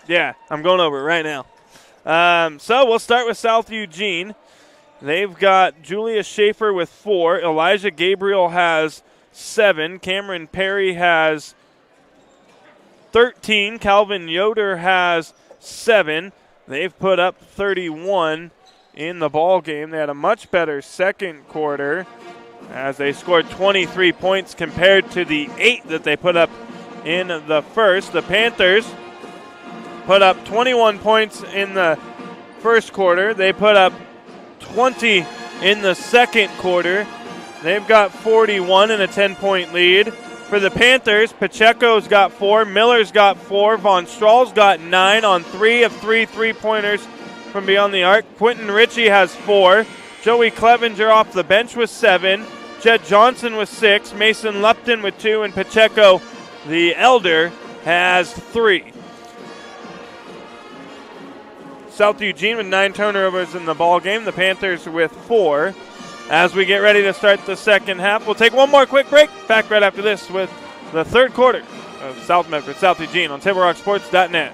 Yeah, I'm going over it right now. So we'll start with South Eugene. They've got Julia Schaefer with 4. Elijah Gabriel has 7. Cameron Perry has 13. Calvin Yoder has 7. They've put up 31 in the ball game. They had a much better second quarter as they scored 23 points compared to the 8 that they put up in the first. The Panthers put up 21 points in the first quarter. They put up 20 in the second quarter. They've got 41 and a 10-point lead. For the Panthers, Pacheco's got 4, Miller's got 4, Von Strahl's got 9 on 3 of 3 three-pointers from beyond the arc. Quentin Ritchie has 4. Joey Clevenger off the bench with 7. Jed Johnson with 6. Mason Lupton with 2. And Pacheco, the elder, has 3. South Eugene with 9 turnovers in the ball game. The Panthers with 4. As we get ready to start the second half, we'll take one more quick break. Back right after this with the third quarter of South Medford, South Eugene on TableRockSports.net.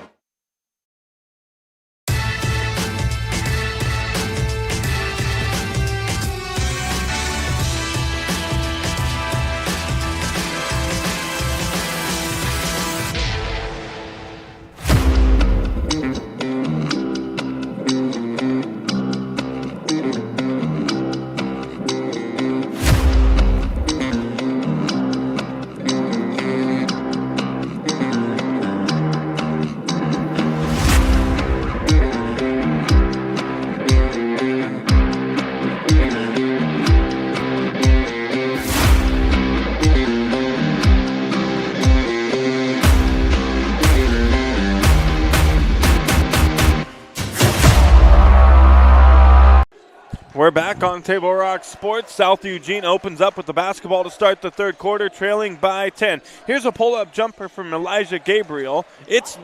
We're back on Table Rock Sports. South Eugene opens up with the basketball to start the third quarter, trailing by 10. Here's a pull-up jumper from Elijah Gabriel. It's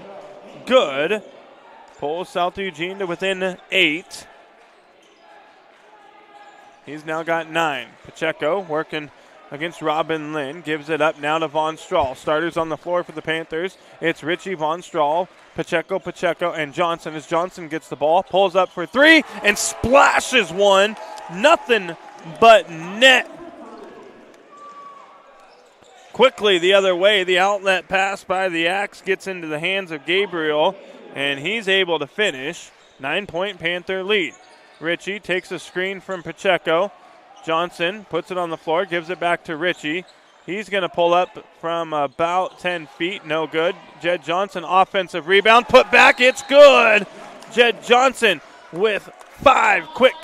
good. Pulls South Eugene to within 8. He's now got 9. Pacheco working against Robin Lynn. Gives it up now to Von Strahl. Starters on the floor for the Panthers. It's Richie, Von Strahl, Pacheco, and Johnson. As Johnson gets the ball, pulls up for 3, and splashes one. Nothing but net. Quickly the other way, the outlet pass by the Axe gets into the hands of Gabriel, and he's able to finish. 9-point Panther lead. Richie takes a screen from Pacheco. Johnson puts it on the floor, gives it back to Richie. He's going to pull up from about 10 feet. No good. Jed Johnson, offensive rebound. Put back. It's good. Jed Johnson with 5 quick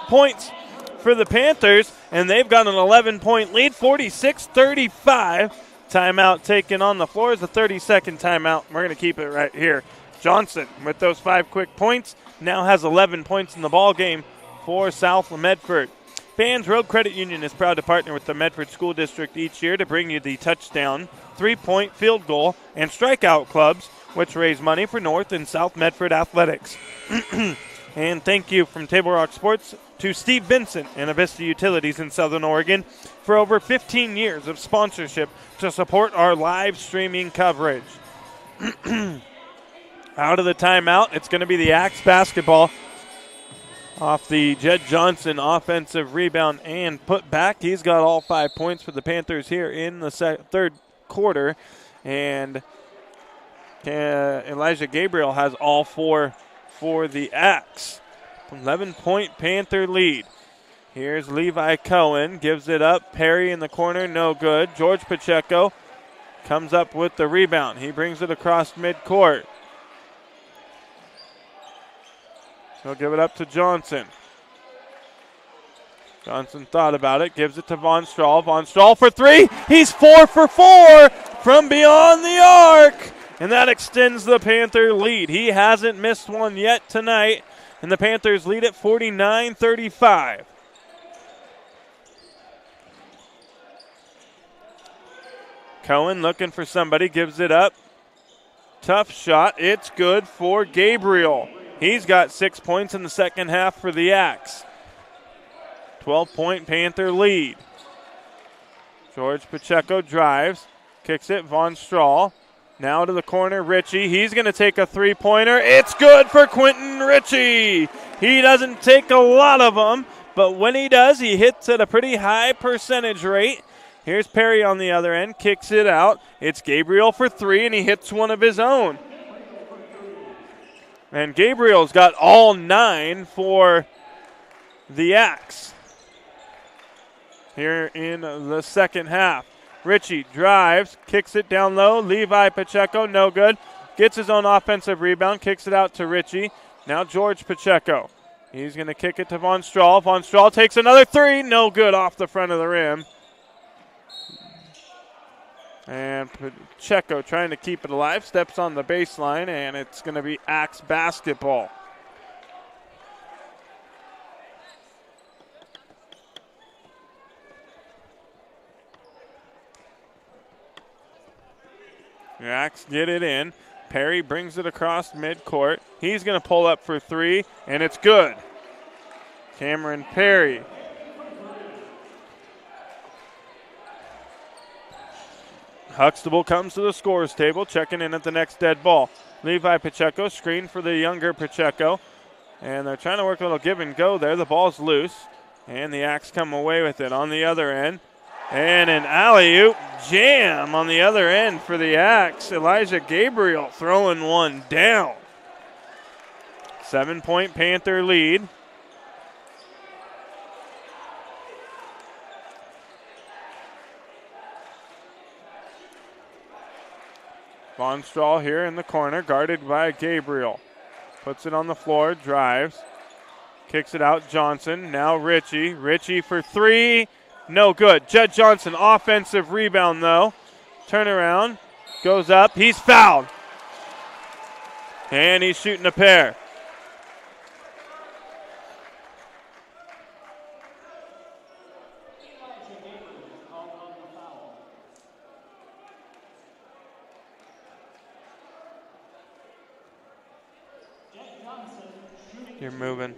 points for the Panthers, and they've got an 11-point lead, 46-35. Timeout taken on the floor is a 30-second timeout. We're going to keep it right here. Johnson, with those 5 quick points, now has 11 points in the ball game for South Medford. Fans Road Credit Union is proud to partner with the Medford School District each year to bring you the touchdown, 3-point, field goal, and strikeout clubs, which raise money for North and South Medford athletics. And thank you from Table Rock Sports to Steve Vincent and Avista Utilities in Southern Oregon for over 15 years of sponsorship to support our live streaming coverage. Out of the timeout, it's going to be the Axe basketball. Off the Jed Johnson offensive rebound and put back. He's got all 5 points for the Panthers here in the third quarter. And Elijah Gabriel has all 4 for the Axe. 11-point Panther lead. Here's Levi Cohen. Gives it up. Perry in the corner. No good. George Pacheco comes up with the rebound. He brings it across midcourt. He'll give it up to Johnson. Johnson thought about it, gives it to Von Strahl. Von Strahl for 3. He's 4 for 4 from beyond the arc. And that extends the Panther lead. He hasn't missed one yet tonight. And the Panthers lead at 49-35. Cohen looking for somebody, gives it up. Tough shot. It's good for Gabriel. He's got 6 points in the second half for the Axe. 12-point Panther lead. George Pacheco drives, kicks it. Von Strahl now to the corner. Ritchie, he's going to take a three-pointer. It's good for Quentin Ritchie. He doesn't take a lot of them, but when he does, he hits at a pretty high percentage rate. Here's Perry on the other end, kicks it out. It's Gabriel for three, and he hits one of his own. And Gabriel's got all 9 for the Axe here in the second half. Ritchie drives, kicks it down low. Levi Pacheco, no good. Gets his own offensive rebound, kicks it out to Ritchie. Now George Pacheco. He's going to kick it to Von Strahl. Von Strahl takes another three, no good off the front of the rim. And Pacheco trying to keep it alive, steps on the baseline, and it's going to be Axe basketball. The Axe get it in. Perry brings it across midcourt. He's going to pull up for three, and it's good. Cameron Perry. Huxtable comes to the scores table, checking in at the next dead ball. Levi Pacheco, screen for the younger Pacheco. And they're trying to work a little give and go there. The ball's loose, and the Axe come away with it on the other end. And an alley-oop jam on the other end for the Axe. Elijah Gabriel throwing one down. 7-point Panther lead. Von Strahl here in the corner, guarded by Gabriel. Puts it on the floor, drives. Kicks it out, Johnson. Now Ritchie. Ritchie for three. No good. Judd Johnson, offensive rebound though. Turnaround, goes up. He's fouled. And he's shooting a pair. You're moving.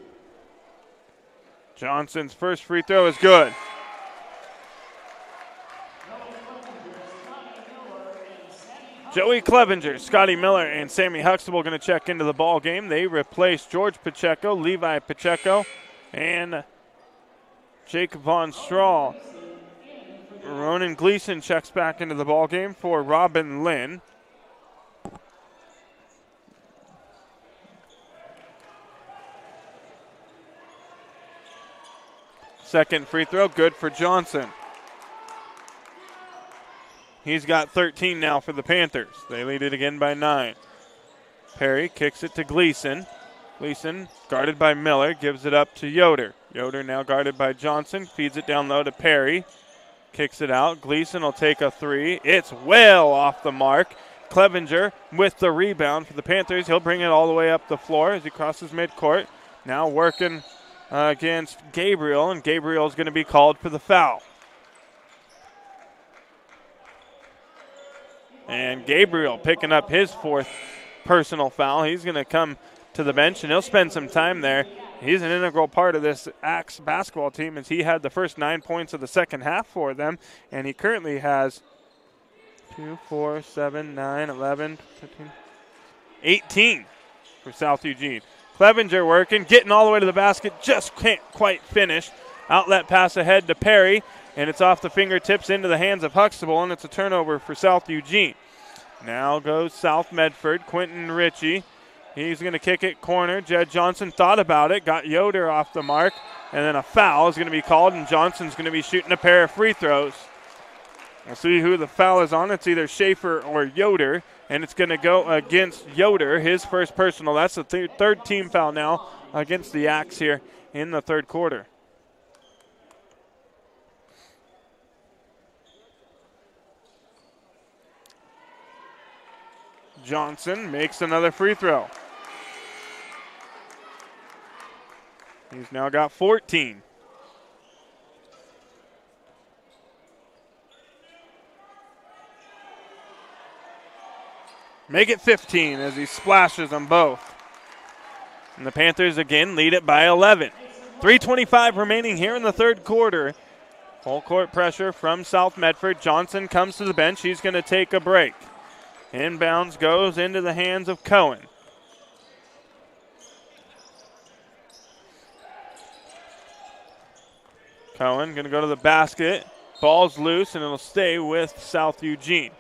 Johnson's first free throw is good. Joey Clevenger, Scotty Miller, and Sammy Huxtable going to check into the ball game. They replace George Pacheco, Levi Pacheco, and Jake Von Strahl. Ronan Gleason checks back into the ball game for Robin Lynn. Second free throw, good for Johnson. He's got 13 now for the Panthers. They lead it again by 9. Perry kicks it to Gleason. Gleason, guarded by Miller, gives it up to Yoder. Yoder now guarded by Johnson, feeds it down low to Perry. Kicks it out. Gleason will take a three. It's well off the mark. Clevenger with the rebound for the Panthers. He'll bring it all the way up the floor as he crosses midcourt. Now working against Gabriel, and Gabriel's going to be called for the foul. And Gabriel picking up his fourth personal foul. He's going to come to the bench, and he'll spend some time there. He's an integral part of this Axe basketball team as he had the first 9 points of the second half for them, and he currently has 2, 4, 7, 9, 11, 15, 18 for South Eugene. Clevenger working, getting all the way to the basket, just can't quite finish. Outlet pass ahead to Perry, and it's off the fingertips into the hands of Huxtable, and it's a turnover for South Eugene. Now goes South Medford, Quentin Ritchie. He's going to kick it corner. Jed Johnson thought about it, got Yoder off the mark, and then a foul is going to be called, and Johnson's going to be shooting a pair of free throws. We'll see who the foul is on. It's either Schaefer or Yoder, and it's going to go against Yoder, his first personal. That's the third team foul now against the Axe here in the third quarter. Johnson makes another free throw. He's now got 14. make it 15 as he splashes them both. And the Panthers again lead it by 11. 3:25 remaining here in the third quarter. Full court pressure from South Medford. Johnson comes to the bench. He's going to take a break. Inbounds goes into the hands of Cohen. Cohen going to go to the basket. Ball's loose, and it'll stay with South Eugene.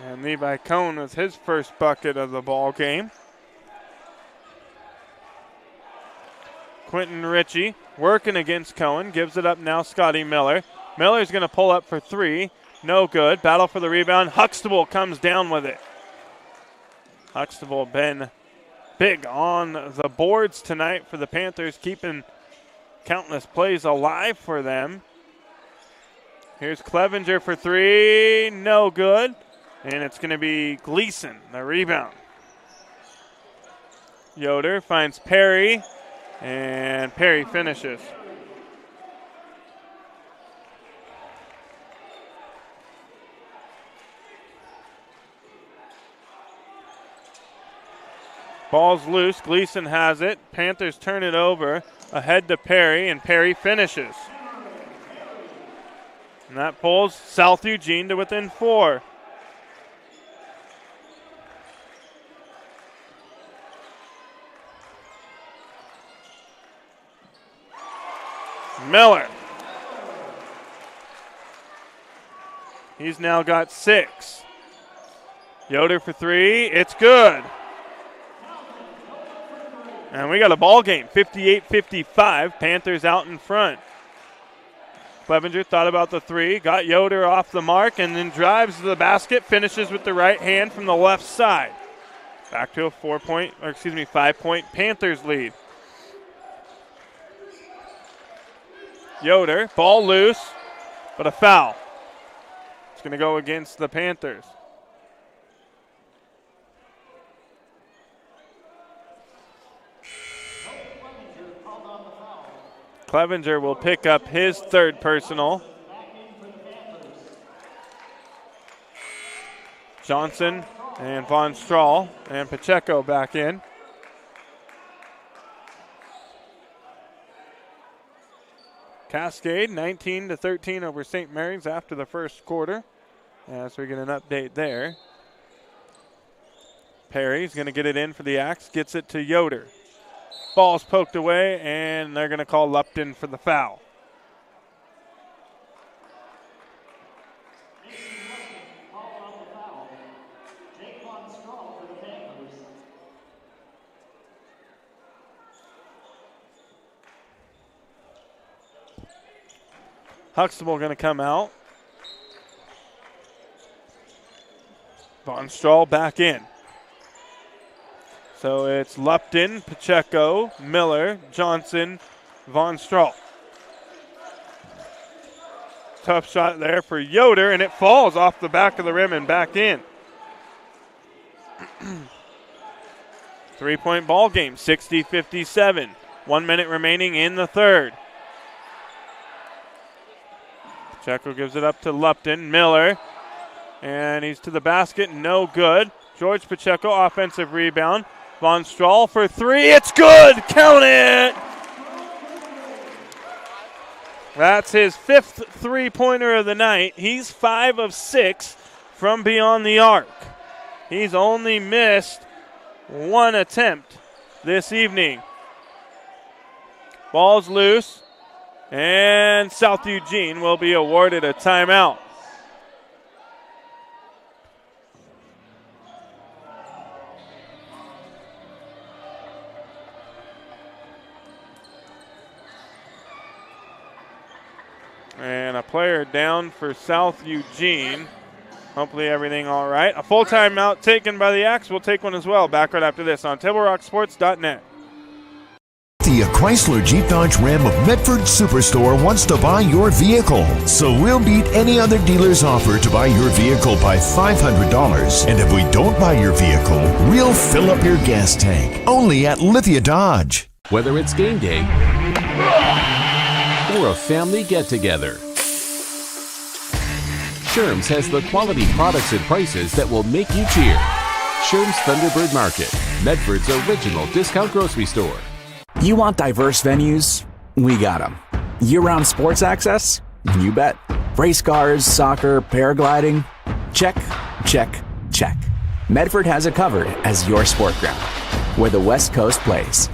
And Levi Cohen with his first bucket of the ball game. Quentin Ritchie working against Cohen. Gives it up now, Scotty Miller. Miller's going to pull up for three. No good. Battle for the rebound. Huxtable comes down with it. Huxtable been big on the boards tonight for the Panthers, keeping countless plays alive for them. Here's Clevenger for three. No good. And it's going to be Gleason, the rebound. Yoder finds Perry, and Perry finishes. Ball's loose. Gleason has it. Panthers turn it over. Ahead to Perry, and Perry finishes. And that pulls South Eugene to within 4. Miller. He's now got 6. Yoder for three. It's good. And we got a ball game, 58-55. Panthers out in front. Clevenger thought about the three, got Yoder off the mark, and then drives to the basket, finishes with the right hand from the left side. Back to a 5-point Panthers lead. Yoder, ball loose, but a foul. It's going to go against the Panthers. Clevenger will pick up his third personal. Johnson and Von Strahl and Pacheco back in. Cascade 19-13 over St. Mary's after the first quarter. As we get an update there. Perry's going to get it in for the Axe, gets it to Yoder. Ball's poked away, and they're going to call Lupton for the foul. Huxtable going to come out. Von Strahl back in. So it's Lupton, Pacheco, Miller, Johnson, Von Strahl. Tough shot there for Yoder, and it falls off the back of the rim and back in. 3-point ball game, 60-57. 1 minute remaining in the third. Pacheco gives it up to Lupton, Miller, and he's to the basket, no good. George Pacheco, offensive rebound. Von Strahl for three, it's good, count it! That's his 5th three-pointer of the night. He's 5 of 6 from beyond the arc. He's only missed 1 attempt this evening. Ball's loose, and South Eugene will be awarded a timeout. And a player down for South Eugene. Hopefully everything all right. A full timeout taken by the Axe. We'll take one as well. Back right after this on TableRockSports.net. The Lithia Chrysler Jeep Dodge Ram of Medford Superstore wants to buy your vehicle. So we'll beat any other dealer's offer to buy your vehicle by $500. And if we don't buy your vehicle, we'll fill up your gas tank. Only at Lithia Dodge. Whether it's game day or a family get-together, Sherm's has the quality products and prices that will make you cheer. Sherm's Thunderbird Market, Medford's original discount grocery store. You want diverse venues? We got them. Year-round sports access? You bet. Race cars, soccer, paragliding? Check, check, check. Medford has it covered as your sport ground, where the West Coast plays.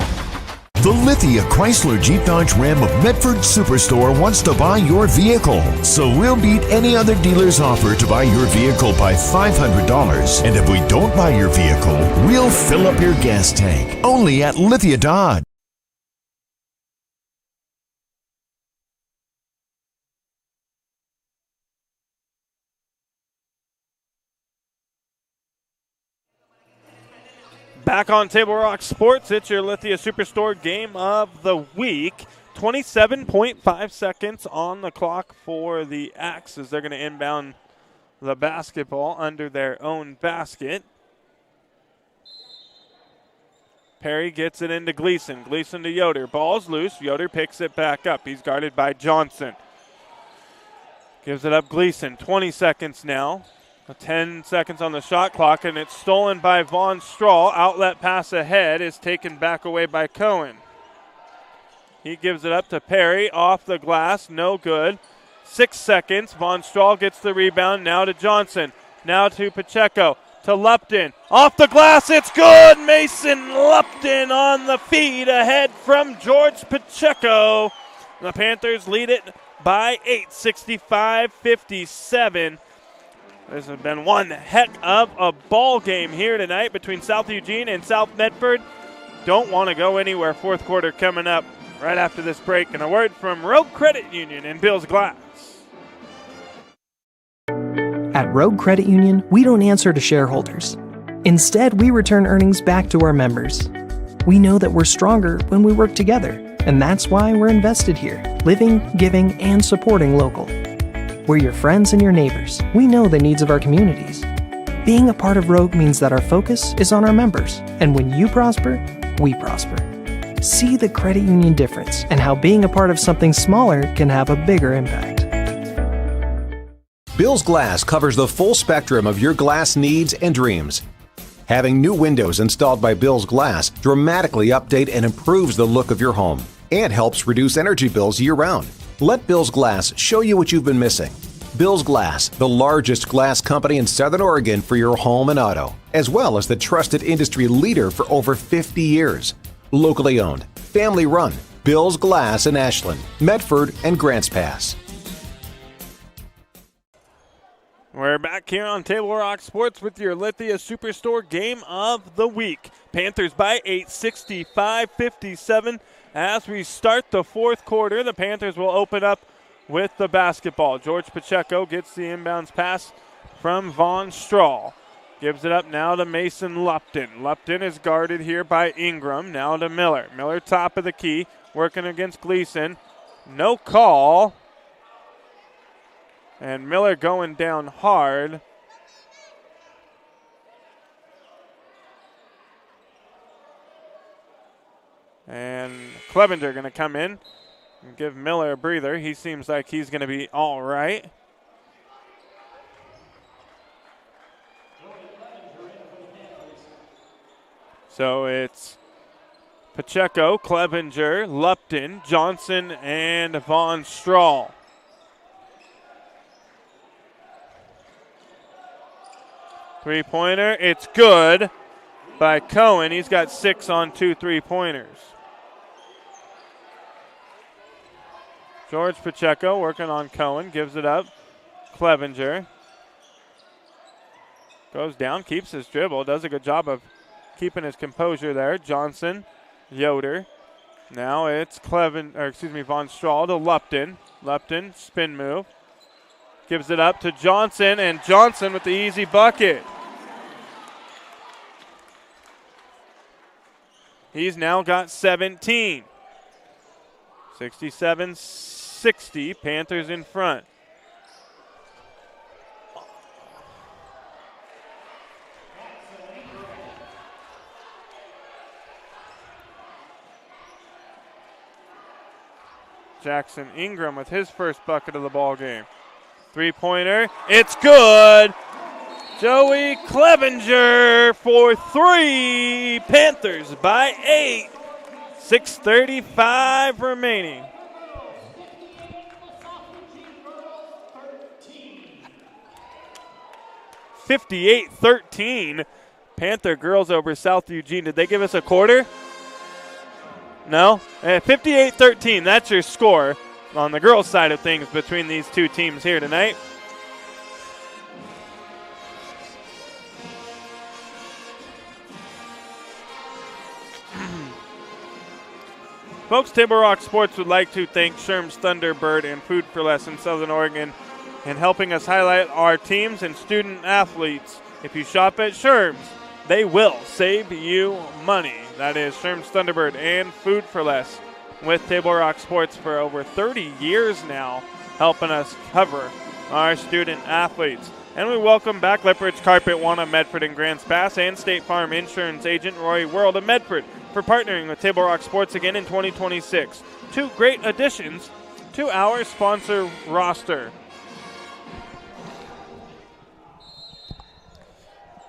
The Lithia Chrysler Jeep Dodge Ram of Medford Superstore wants to buy your vehicle. So we'll beat any other dealer's offer to buy your vehicle by $500. And if we don't buy your vehicle, we'll fill up your gas tank. Only at Lithia Dodge. Back on Table Rock Sports, it's your Lithia Superstore game of the week. 27.5 seconds on the clock for the Axes. They're going to inbound the basketball under their own basket. Perry gets it into Gleason. Gleason to Yoder. Ball's loose. Yoder picks it back up. He's guarded by Johnson. Gives it up Gleason. 20 seconds now. 10 seconds on the shot clock, and it's stolen by Von Strahl. Outlet pass ahead is taken back away by Cohen. He gives it up to Perry. Off the glass. No good. 6 seconds. Von Strahl gets the rebound. Now to Johnson. Now to Pacheco. To Lupton. Off the glass. It's good. Mason Lupton on the feed ahead from George Pacheco. The Panthers lead it by 8, 65-57. This has been one heck of a ball game here tonight between South Eugene and South Medford. Don't want to go anywhere. Fourth quarter coming up right after this break. And a word from Rogue Credit Union and Bill's Glass. At Rogue Credit Union, we don't answer to shareholders. Instead, we return earnings back to our members. We know that we're stronger when we work together, and that's why we're invested here, living, giving, and supporting local. We're your friends and your neighbors. We know the needs of our communities. Being a part of Rogue means that our focus is on our members, and when you prosper, we prosper. See the credit union difference and how being a part of something smaller can have a bigger impact. Bill's Glass covers the full spectrum of your glass needs and dreams. Having new windows installed by Bill's Glass dramatically update and improves the look of your home and helps reduce energy bills year-round. Let Bill's Glass show you what you've been missing. Bill's Glass, the largest glass company in Southern Oregon for your home and auto, as well as the trusted industry leader for over 50 years. Locally owned, family run, Bill's Glass in Ashland, Medford, and Grants Pass. We're back here on Table Rock Sports with your Lithia Superstore game of the week. Panthers by 8, 65-57. As we start the fourth quarter, the Panthers will open up with the basketball. George Pacheco gets the inbounds pass from Von Strahl. Gives it up now to Mason Lupton. Lupton is guarded here by Ingram. Now to Miller. Miller top of the key, working against Gleason. No call. And Miller going down hard. And Clevenger going to come in and give Miller a breather. He seems like he's going to be all right. So it's Pacheco, Clevenger, Lupton, Johnson, and Von Strahl. Three-pointer, it's good by Cohen. He's got 6 on 2 3-pointers. George Pacheco working on Cohen, gives it up. Clevenger goes down, keeps his dribble, does a good job of keeping his composure there. Johnson, Yoder. Now it's Von Strahl to Lupton. Lupton, spin move. Gives it up to Johnson, and Johnson with the easy bucket. He's now got 17. 67-60, Panthers in front. Jackson Ingram with his first bucket of the ball game. Three-pointer, it's good. Joey Clevenger for three. Panthers by 8. 6:35 remaining. (58-13). Panther girls over South Eugene. Did they give us a quarter? No? 58-13, that's your score on the girls' side of things between these two teams here tonight. Folks, Table Rock Sports would like to thank Sherm's Thunderbird and Food for Less in Southern Oregon in helping us highlight our teams and student athletes. If you shop at Sherm's, they will save you money. That is Sherm's Thunderbird and Food for Less with Table Rock Sports for over 30 years now, helping us cover our student athletes. And we welcome back Lippert's Carpet One of Medford and Grants Pass and State Farm Insurance Agent Roy World of Medford for partnering with Table Rock Sports again in 2026. Two great additions to our sponsor roster.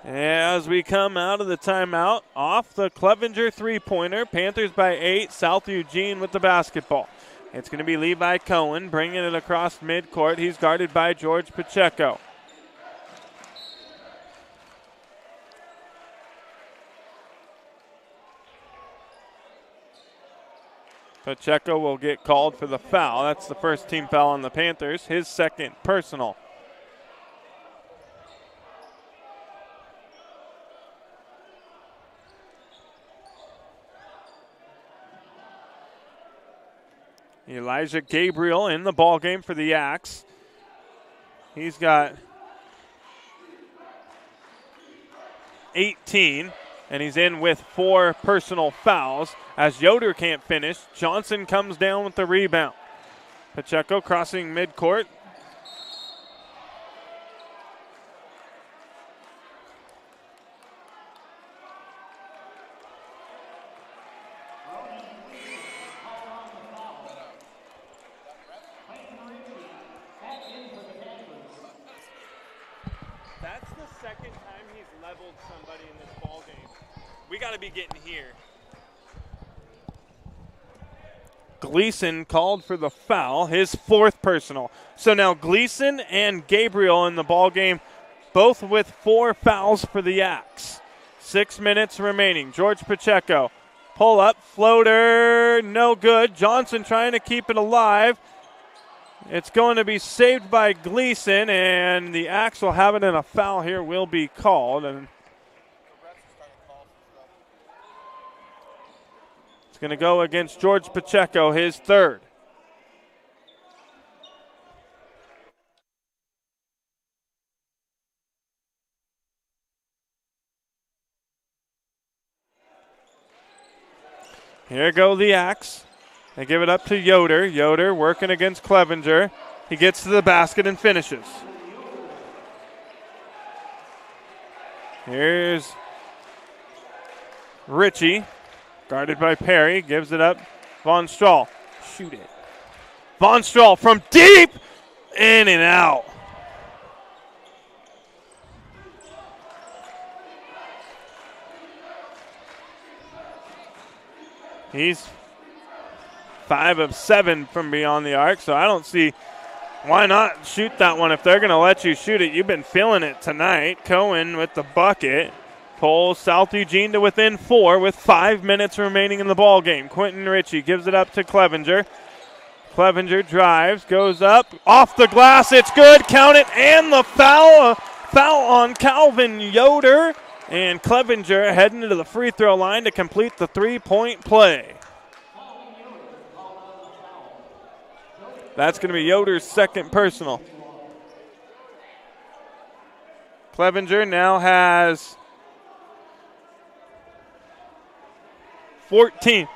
As we come out of the timeout, off the Clevenger three-pointer, Panthers by 8, South Eugene with the basketball. It's going to be Levi Cohen bringing it across midcourt. He's guarded by George Pacheco. Pacheco will get called for the foul. That's the first team foul on the Panthers, his second personal. Elijah Gabriel in the ball game for the Axe. He's got 18, and he's in with 4 personal fouls. As Yoder can't finish, Johnson comes down with the rebound. Pacheco crossing midcourt. That's the second time he's leveled somebody in this ball game. We got to be getting here. Gleason called for the foul, his 4th personal. So now Gleason and Gabriel in the ball game, both with 4 fouls for the Axe. 6 minutes remaining. George Pacheco, pull up, floater, no good. Johnson trying to keep it alive. It's going to be saved by Gleason, and the Axe will have it, and a foul here will be called. And it's going to go against George Pacheco, his 3rd. Here go the Axe. They give it up to Yoder. Yoder working against Clevenger. He gets to the basket and finishes. Here's Ritchie, guarded by Perry. Gives it up. Von Strahl. Shoot it. Von Strahl from deep. In and out. He's 5 of 7 from beyond the arc, so I don't see why not shoot that one if they're going to let you shoot it. You've been feeling it tonight. Cohen with the bucket pulls South Eugene to within 4 with 5 minutes remaining in the ball game. Quentin Ritchie gives it up to Clevenger. Clevenger drives, goes up, off the glass, it's good, count it, and the foul on Calvin Yoder. And Clevenger heading to the free throw line to complete the 3-point play. That's going to be Yoder's 2nd personal. Clevenger now has 14.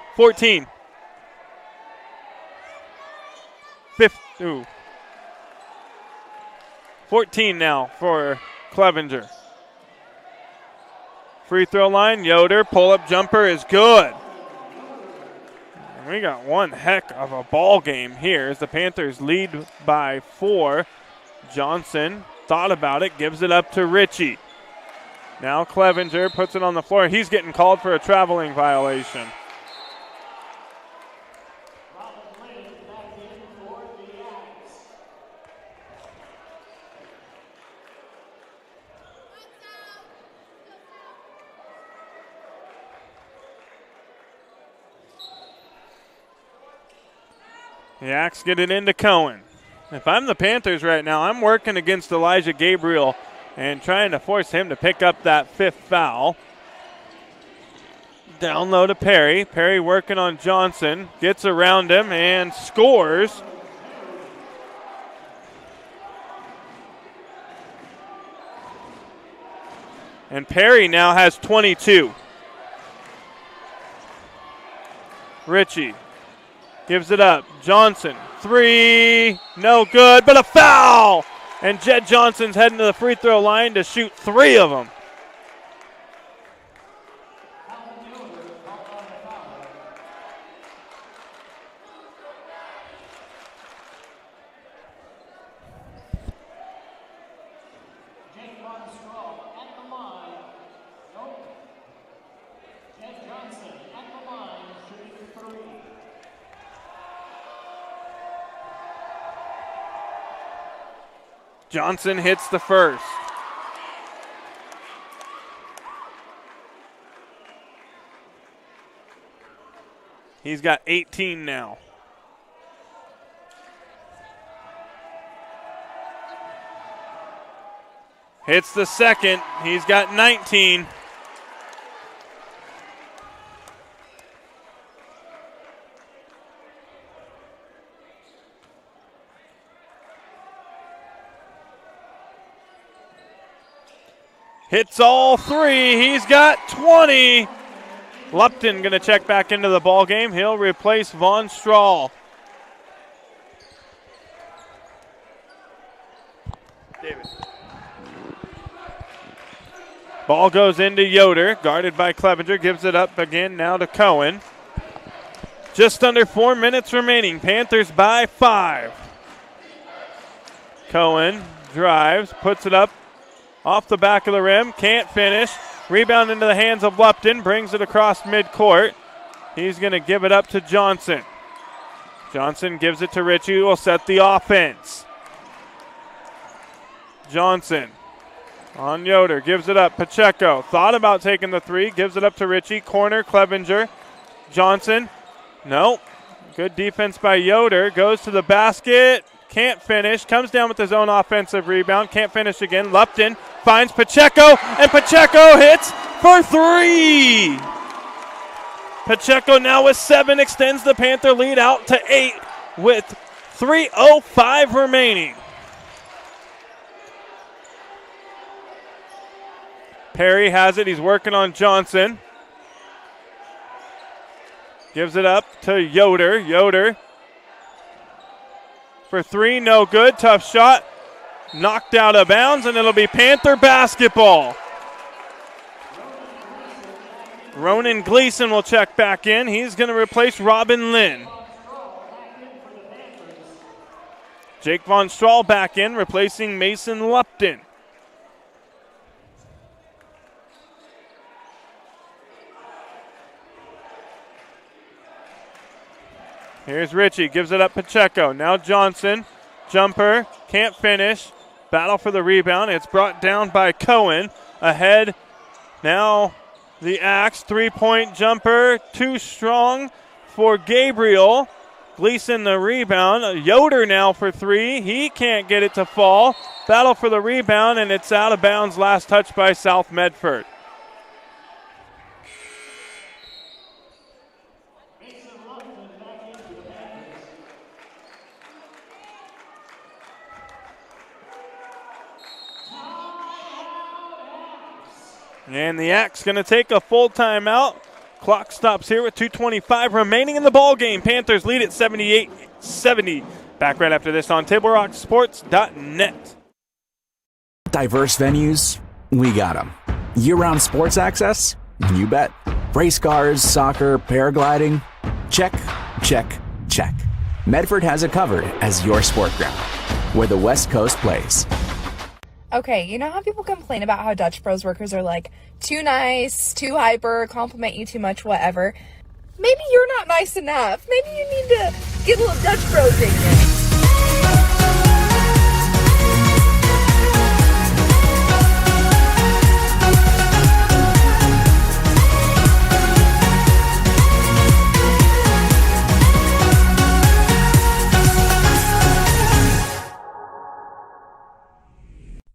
14 now for Clevenger. Free throw line, Yoder, pull-up jumper is good. We got one heck of a ball game here as the Panthers lead by 4. Johnson thought about it, gives it up to Ritchie. Now Clevenger puts it on the floor. He's getting called for a traveling violation. The Axe get it into Cohen. If I'm the Panthers right now, I'm working against Elijah Gabriel and trying to force him to pick up that 5th foul. Down low to Perry. Perry working on Johnson. Gets around him and scores. And Perry now has 22. Ritchie gives it up. Johnson, 3, no good, but a foul! And Jed Johnson's heading to the free throw line to shoot 3 of them. Johnson hits the first. He's got 18 now. Hits the second. He's got 19. Hits all 3. He's got 20. Lupton going to check back into the ball game. He'll replace Von Strahl. David. Ball goes into Yoder, guarded by Clevenger. Gives it up again now to Cohen. Just under 4 minutes remaining. Panthers by 5. Cohen drives, puts it up. Off the back of the rim, can't finish. Rebound into the hands of Lupton, brings it across midcourt. He's going to give it up to Johnson. Johnson gives it to Ritchie, who will set the offense. Johnson on Yoder, gives it up. Pacheco thought about taking the 3, gives it up to Ritchie. Corner, Clevenger. Johnson, no. Good defense by Yoder, goes to the basket. Can't finish, comes down with his own offensive rebound, can't finish again. Lupton finds Pacheco, and Pacheco hits for 3. Pacheco now with 7 extends the Panther lead out to 8 with 3:05 remaining. Perry has it, he's working on Johnson. Gives it up to Yoder. Yoder for 3, no good. Tough shot. Knocked out of bounds, and it'll be Panther basketball. Ronan Gleason will check back in. He's going to replace Robin Lynn. Jake Von Strahl back in, replacing Mason Lupton. Here's Ritchie, gives it up Pacheco. Now Johnson, jumper, can't finish. Battle for the rebound. It's brought down by Cohen. Ahead now the Axe, 3-point jumper, too strong for Gabriel. Gleason the rebound. Yoder now for 3. He can't get it to fall. Battle for the rebound, and it's out of bounds. Last touch by South Medford. And the Axe going to take a full timeout. Clock stops here with 2:25 remaining in the ball game. Panthers lead at 78-70. Back right after this on TableRockSports.net. Diverse venues, we got them. Year-round sports access? You bet. Race cars, soccer, paragliding? Check, check, check. Medford has it covered as your sport ground, where the West Coast plays. Okay, you know how people complain about how Dutch Bros workers are like too nice, too hyper, compliment you too much, whatever? Maybe you're not nice enough. Maybe you need to get a little Dutch Bros in you.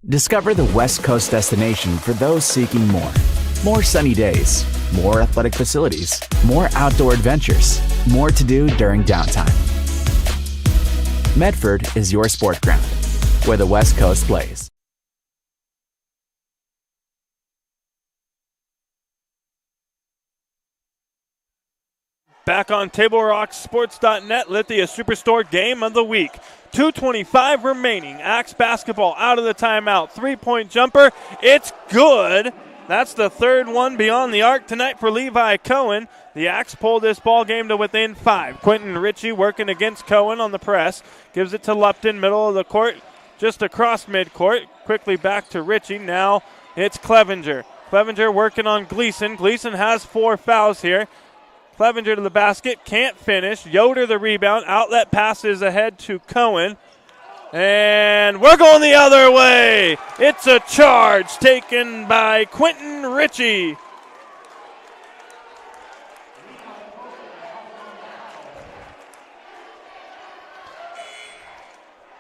Discover the West Coast destination for those seeking more. More sunny days, more athletic facilities, more outdoor adventures, more to do during downtime. Medford is your sport ground, where the West Coast plays. Back on TableRockSports.net, Lithia Superstore Game of the Week. 2:25 remaining. Axe basketball out of the timeout. Three-point jumper. It's good. That's the third one beyond the arc tonight for Levi Cohen. The Axe pulled this ball game to within 5. Quentin Ritchie working against Cohen on the press. Gives it to Lupton, middle of the court, just across midcourt. Quickly back to Ritchie. Now it's Clevenger. Clevenger working on Gleason. Gleason has 4 fouls here. Clevenger to the basket, can't finish. Yoder the rebound. Outlet passes ahead to Cohen. And we're going the other way. It's a charge taken by Quentin Ritchie.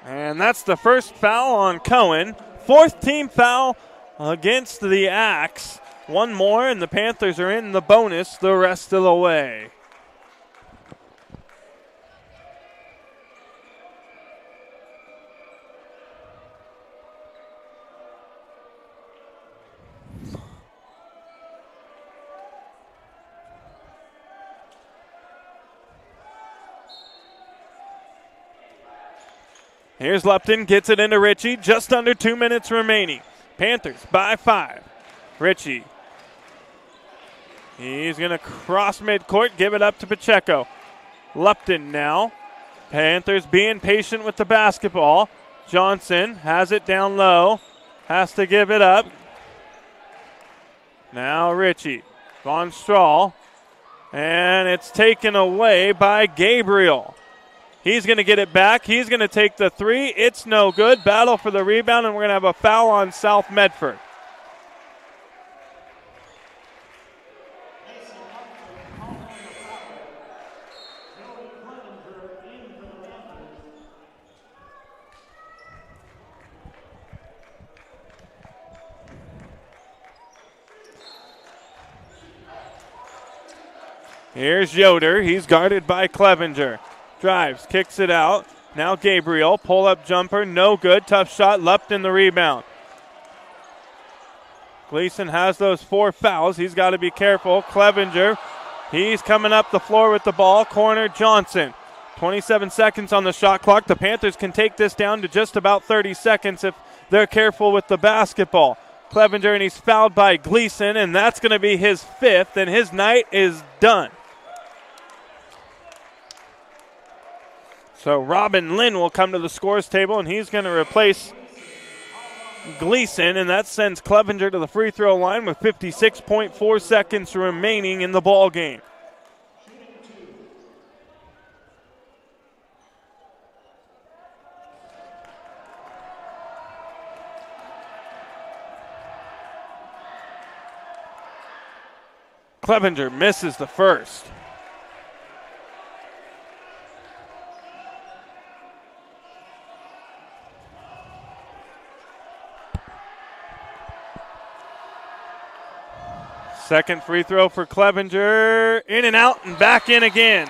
And that's the first foul on Cohen. 4th team foul against the Axe. One more, and the Panthers are in the bonus the rest of the way. Here's Lupton, gets it into Ritchie, just under 2 minutes remaining. Panthers by 5. Ritchie. He's going to cross midcourt, give it up to Pacheco. Lupton now. Panthers being patient with the basketball. Johnson has it down low. Has to give it up. Now Ritchie. Von Strahl. And it's taken away by Gabriel. He's going to get it back. He's going to take the 3. It's no good. Battle for the rebound, and we're going to have a foul on South Medford. Here's Yoder. He's guarded by Clevenger. Drives, kicks it out. Now Gabriel. Pull-up jumper, no good. Tough shot, Lupton the rebound. Gleason has those 4 fouls. He's got to be careful. Clevenger, he's coming up the floor with the ball. Corner, Johnson. 27 seconds on the shot clock. The Panthers can take this down to just about 30 seconds if they're careful with the basketball. Clevenger, and he's fouled by Gleason, and that's going to be his 5th, and his night is done. So Robin Lynn will come to the scores table, and he's going to replace Gleason, and that sends Clevenger to the free throw line with 56.4 seconds remaining in the ball game. Clevenger misses the first. Second free throw for Clevenger. In and out and back in again.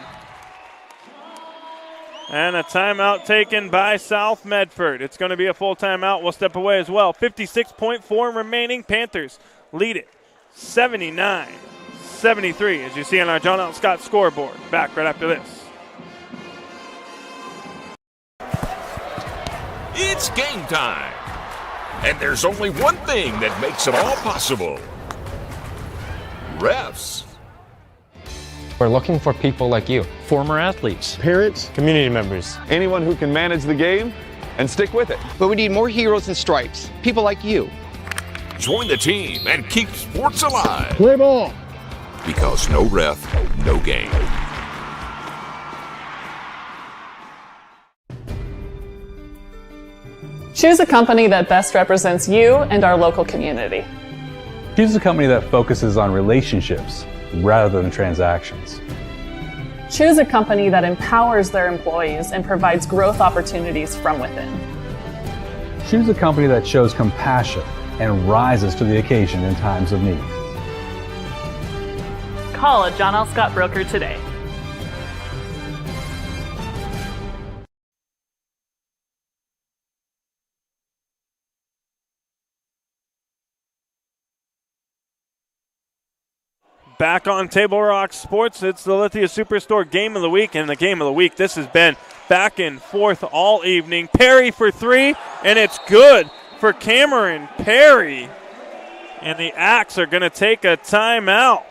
And a timeout taken by South Medford. It's going to be a full timeout. We'll step away as well. 56.4 remaining. Panthers lead it 79-70. 73, as you see on our John L. Scott scoreboard. Back right after this. It's game time. And there's only one thing that makes it all possible. Refs. We're looking for people like you. Former athletes. Parents. Community members. Anyone who can manage the game and stick with it. But we need more heroes in stripes. People like you. Join the team and keep sports alive. Play ball. Because no ref, no game. Choose a company that best represents you and our local community. Choose a company that focuses on relationships rather than transactions. Choose a company that empowers their employees and provides growth opportunities from within. Choose a company that shows compassion and rises to the occasion in times of need. Call a John L. Scott broker today. Back on Table Rock Sports, it's the Lithia Superstore Game of the Week. And the Game of the Week, this has been back and forth all evening. Perry for three, and it's good for Cameron Perry. And the Axe are going to take a timeout.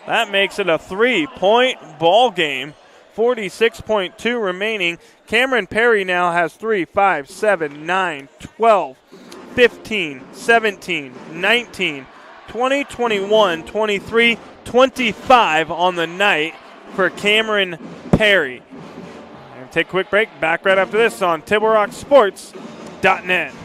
That makes it a 3-point ball game. 46.2 remaining. Cameron Perry now has 3, 5, 7, 9, 12, 15, 17, 19, 20, 21, 23, 25 on the night for Cameron Perry. And take a quick break. Back right after this on TableRockSports.net.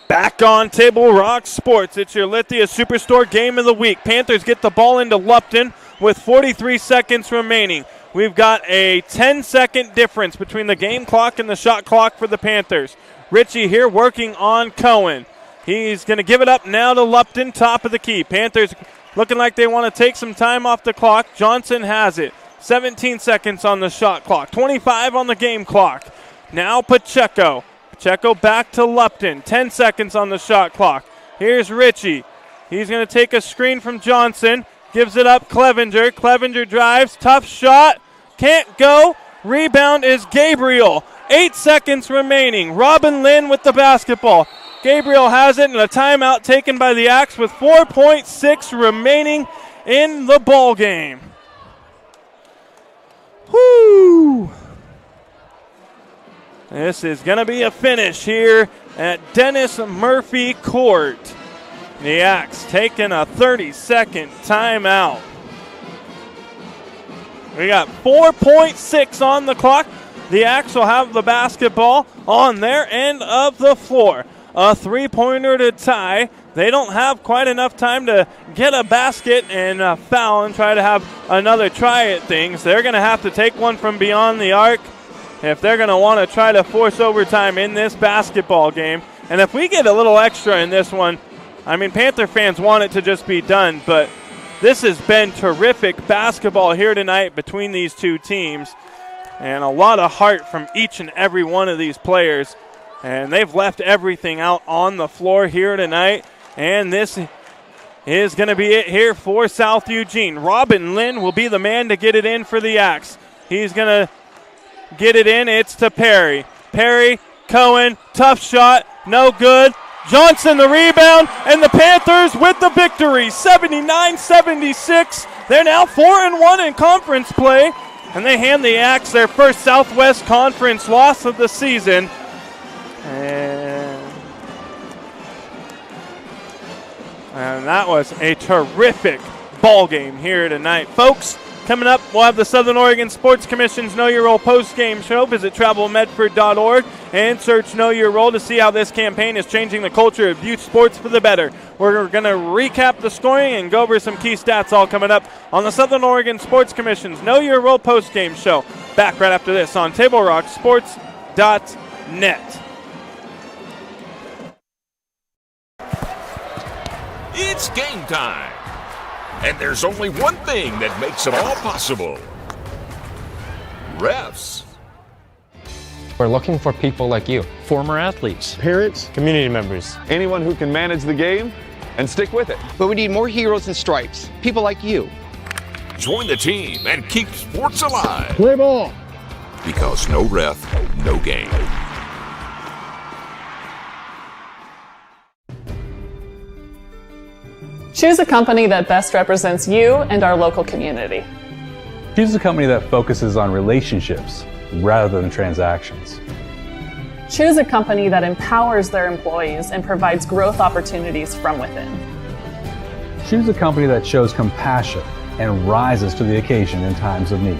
Back on Table Rock Sports, it's your Lithia Superstore Game of the Week. Panthers get the ball into Lupton with 43 seconds remaining. We've got a 10-second difference between the game clock and the shot clock for the Panthers. Ritchie here working on Cohen. He's going to give it up now to Lupton, top of the key. Panthers looking like they want to take some time off the clock. Johnson has it. 17 seconds on the shot clock, 25 on the game clock. Now Pacheco. Pacheco back to Lupton, 10 seconds on the shot clock. Here's Ritchie. He's going to take a screen from Johnson, gives it up Clevenger. Clevenger drives, tough shot, can't go. Rebound is Gabriel. 8 seconds remaining. Robin Lynn with the basketball. Gabriel has it, and a timeout taken by the Axe with 4.6 remaining in the ball game. Whoo! This is going to be a finish here at Dennis Murphy Court. The Axe taking a 30-second timeout. We got 4.6 on the clock. The Axe will have the basketball on their end of the floor. A three-pointer to tie. They don't have quite enough time to get a basket and foul and try to have another try at things. They're going to have to take one from beyond the arc if they're going to want to try to force overtime in this basketball game. And if we get a little extra in this one, I mean, Panther fans want it to just be done, but this has been terrific basketball here tonight between these two teams, and a lot of heart from each and every one of these players. And they've left everything out on the floor here tonight, and this is going to be it here for South Eugene. Robin Lynn will be the man to get it in for the Axe. He's going to get it in. It's to Perry. Perry, Cohen, tough shot, no good. Johnson the rebound, and the Panthers with the victory, 79-76. They're now 4-1 in conference play, and they hand the Axe their first Southwest Conference loss of the season. And And that was a terrific ball game here tonight. Folks, coming up, we'll have the Southern Oregon Sports Commission's Know Your Role post-game show. Visit travelmedford.org and search Know Your Role to see how this campaign is changing the culture of youth sports for the better. We're going to recap the scoring and go over some key stats all coming up on the Southern Oregon Sports Commission's Know Your Role post-game show. Back right after this on TableRockSports.net. It's game time. And there's only one thing that makes it all possible. Refs. We're looking for people like you. Former athletes, Parents, community members. Anyone who can manage the game and stick with it. but we need more heroes in stripes. People like you. Join the team and keep sports alive. Play ball. Because no ref, no game. Choose a company that best represents you and our local community. Choose a company that focuses on relationships rather than transactions. Choose a company that empowers their employees and provides growth opportunities from within. Choose a company that shows compassion and rises to the occasion in times of need.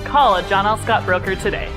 Call a John L. Scott broker today.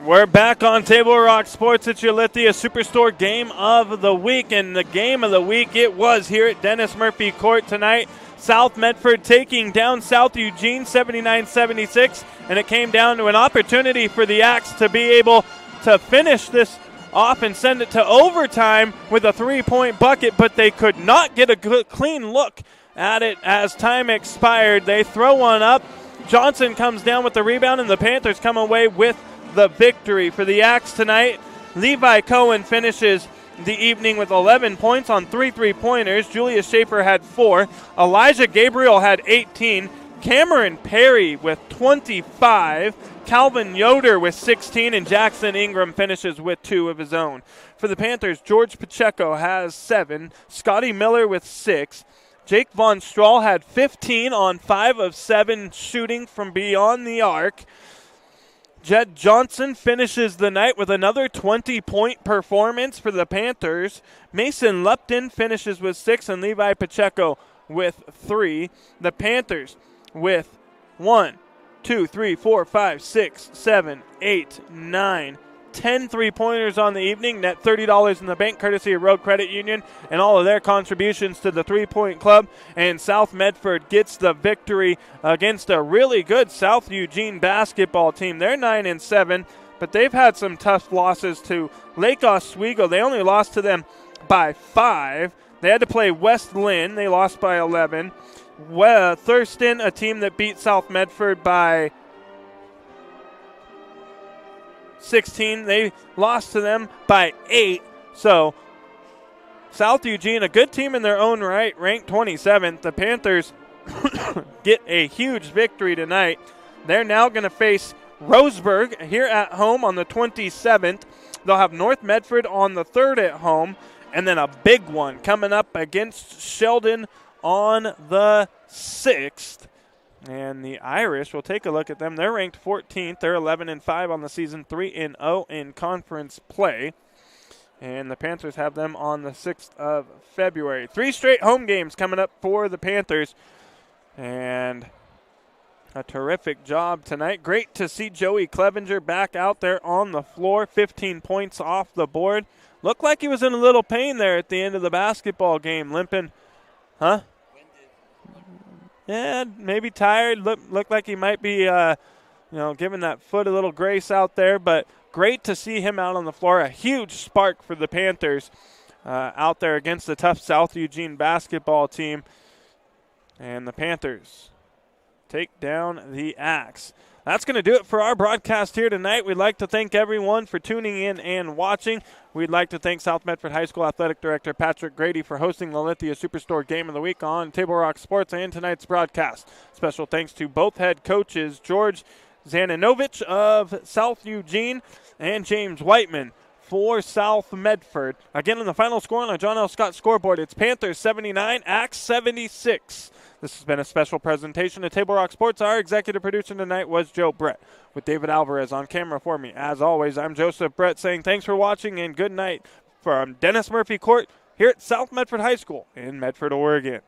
We're back on Table Rock Sports. It's your Lithia Superstore Game of the Week. And the Game of the Week it was here at Dennis Murphy Court tonight. South Medford taking down South Eugene 79-76. And it came down to an opportunity for the Axe to be able to finish this off and send it to overtime with a 3-point bucket. But they could not get a good, clean look at it as time expired. They throw one up. Johnson comes down with the rebound, and the Panthers come away with the victory. For the Axe tonight, Levi Cohen finishes the evening with 11 points on 3 3-pointers. Julius Schaefer had 4. Elijah Gabriel had 18. Cameron Perry with 25. Calvin Yoder with 16. And Jackson Ingram finishes with 2 of his own. For the Panthers, George Pacheco has 7. Scotty Miller with 6. Jake Von Strahl had 15 on 5 of 7 shooting from beyond the arc. Jed Johnson finishes the night with another 20-point performance for the Panthers. Mason Lupton finishes with 6 and Levi Pacheco with 3. The Panthers with 1, 2, 3, 4, 5, 6, 7, 8, 9, 10 3-pointers on the evening. Net $30 in the bank courtesy of Road Credit Union and all of their contributions to the 3-point club. And South Medford gets the victory against a really good South Eugene basketball team. They're 9-7, but they've had some tough losses to Lake Oswego. They only lost to them by 5. They had to play West Lynn. They lost by 11. Thurston, a team that beat South Medford by 16. They lost to them by 8. So South Eugene, a good team in their own right, ranked 27th. The Panthers get a huge victory tonight. They're now going to face Roseburg here at home on the 27th. They'll have North Medford on the 3rd at home, and then a big one coming up against Sheldon on the 6th. And the Irish, we'll take a look at them. They're ranked 14th. They're 11-5 on the season, 3-0 in conference play. And the Panthers have them on the 6th of February. 3 straight home games coming up for the Panthers. And a terrific job tonight. Great to see Joey Clevenger back out there on the floor. 15 points off the board. Looked like he was in a little pain there at the end of the basketball game, limping. Huh? Yeah, maybe tired. Looked like he might be, giving that foot a little grace out there. But great to see him out on the floor. A huge spark for the Panthers out there against the tough South Eugene basketball team. And the Panthers take down the Axe. That's going to do it for our broadcast here tonight. We'd like to thank everyone for tuning in and watching. We'd like to thank South Medford High School Athletic Director Patrick Grady for hosting the Lithia Superstore Game of the Week on Table Rock Sports and tonight's broadcast. Special thanks to both head coaches, George Zananovich of South Eugene and James Whiteman for South Medford. Again, in the final score on our John L. Scott scoreboard, it's Panthers 79, Axe 76. This has been a special presentation of Table Rock Sports. Our executive producer tonight was Joe Brett, with David Alvarez on camera for me. As always, I'm Joseph Brett saying thanks for watching and good night from Dennis Murphy Court here at South Medford High School in Medford, Oregon.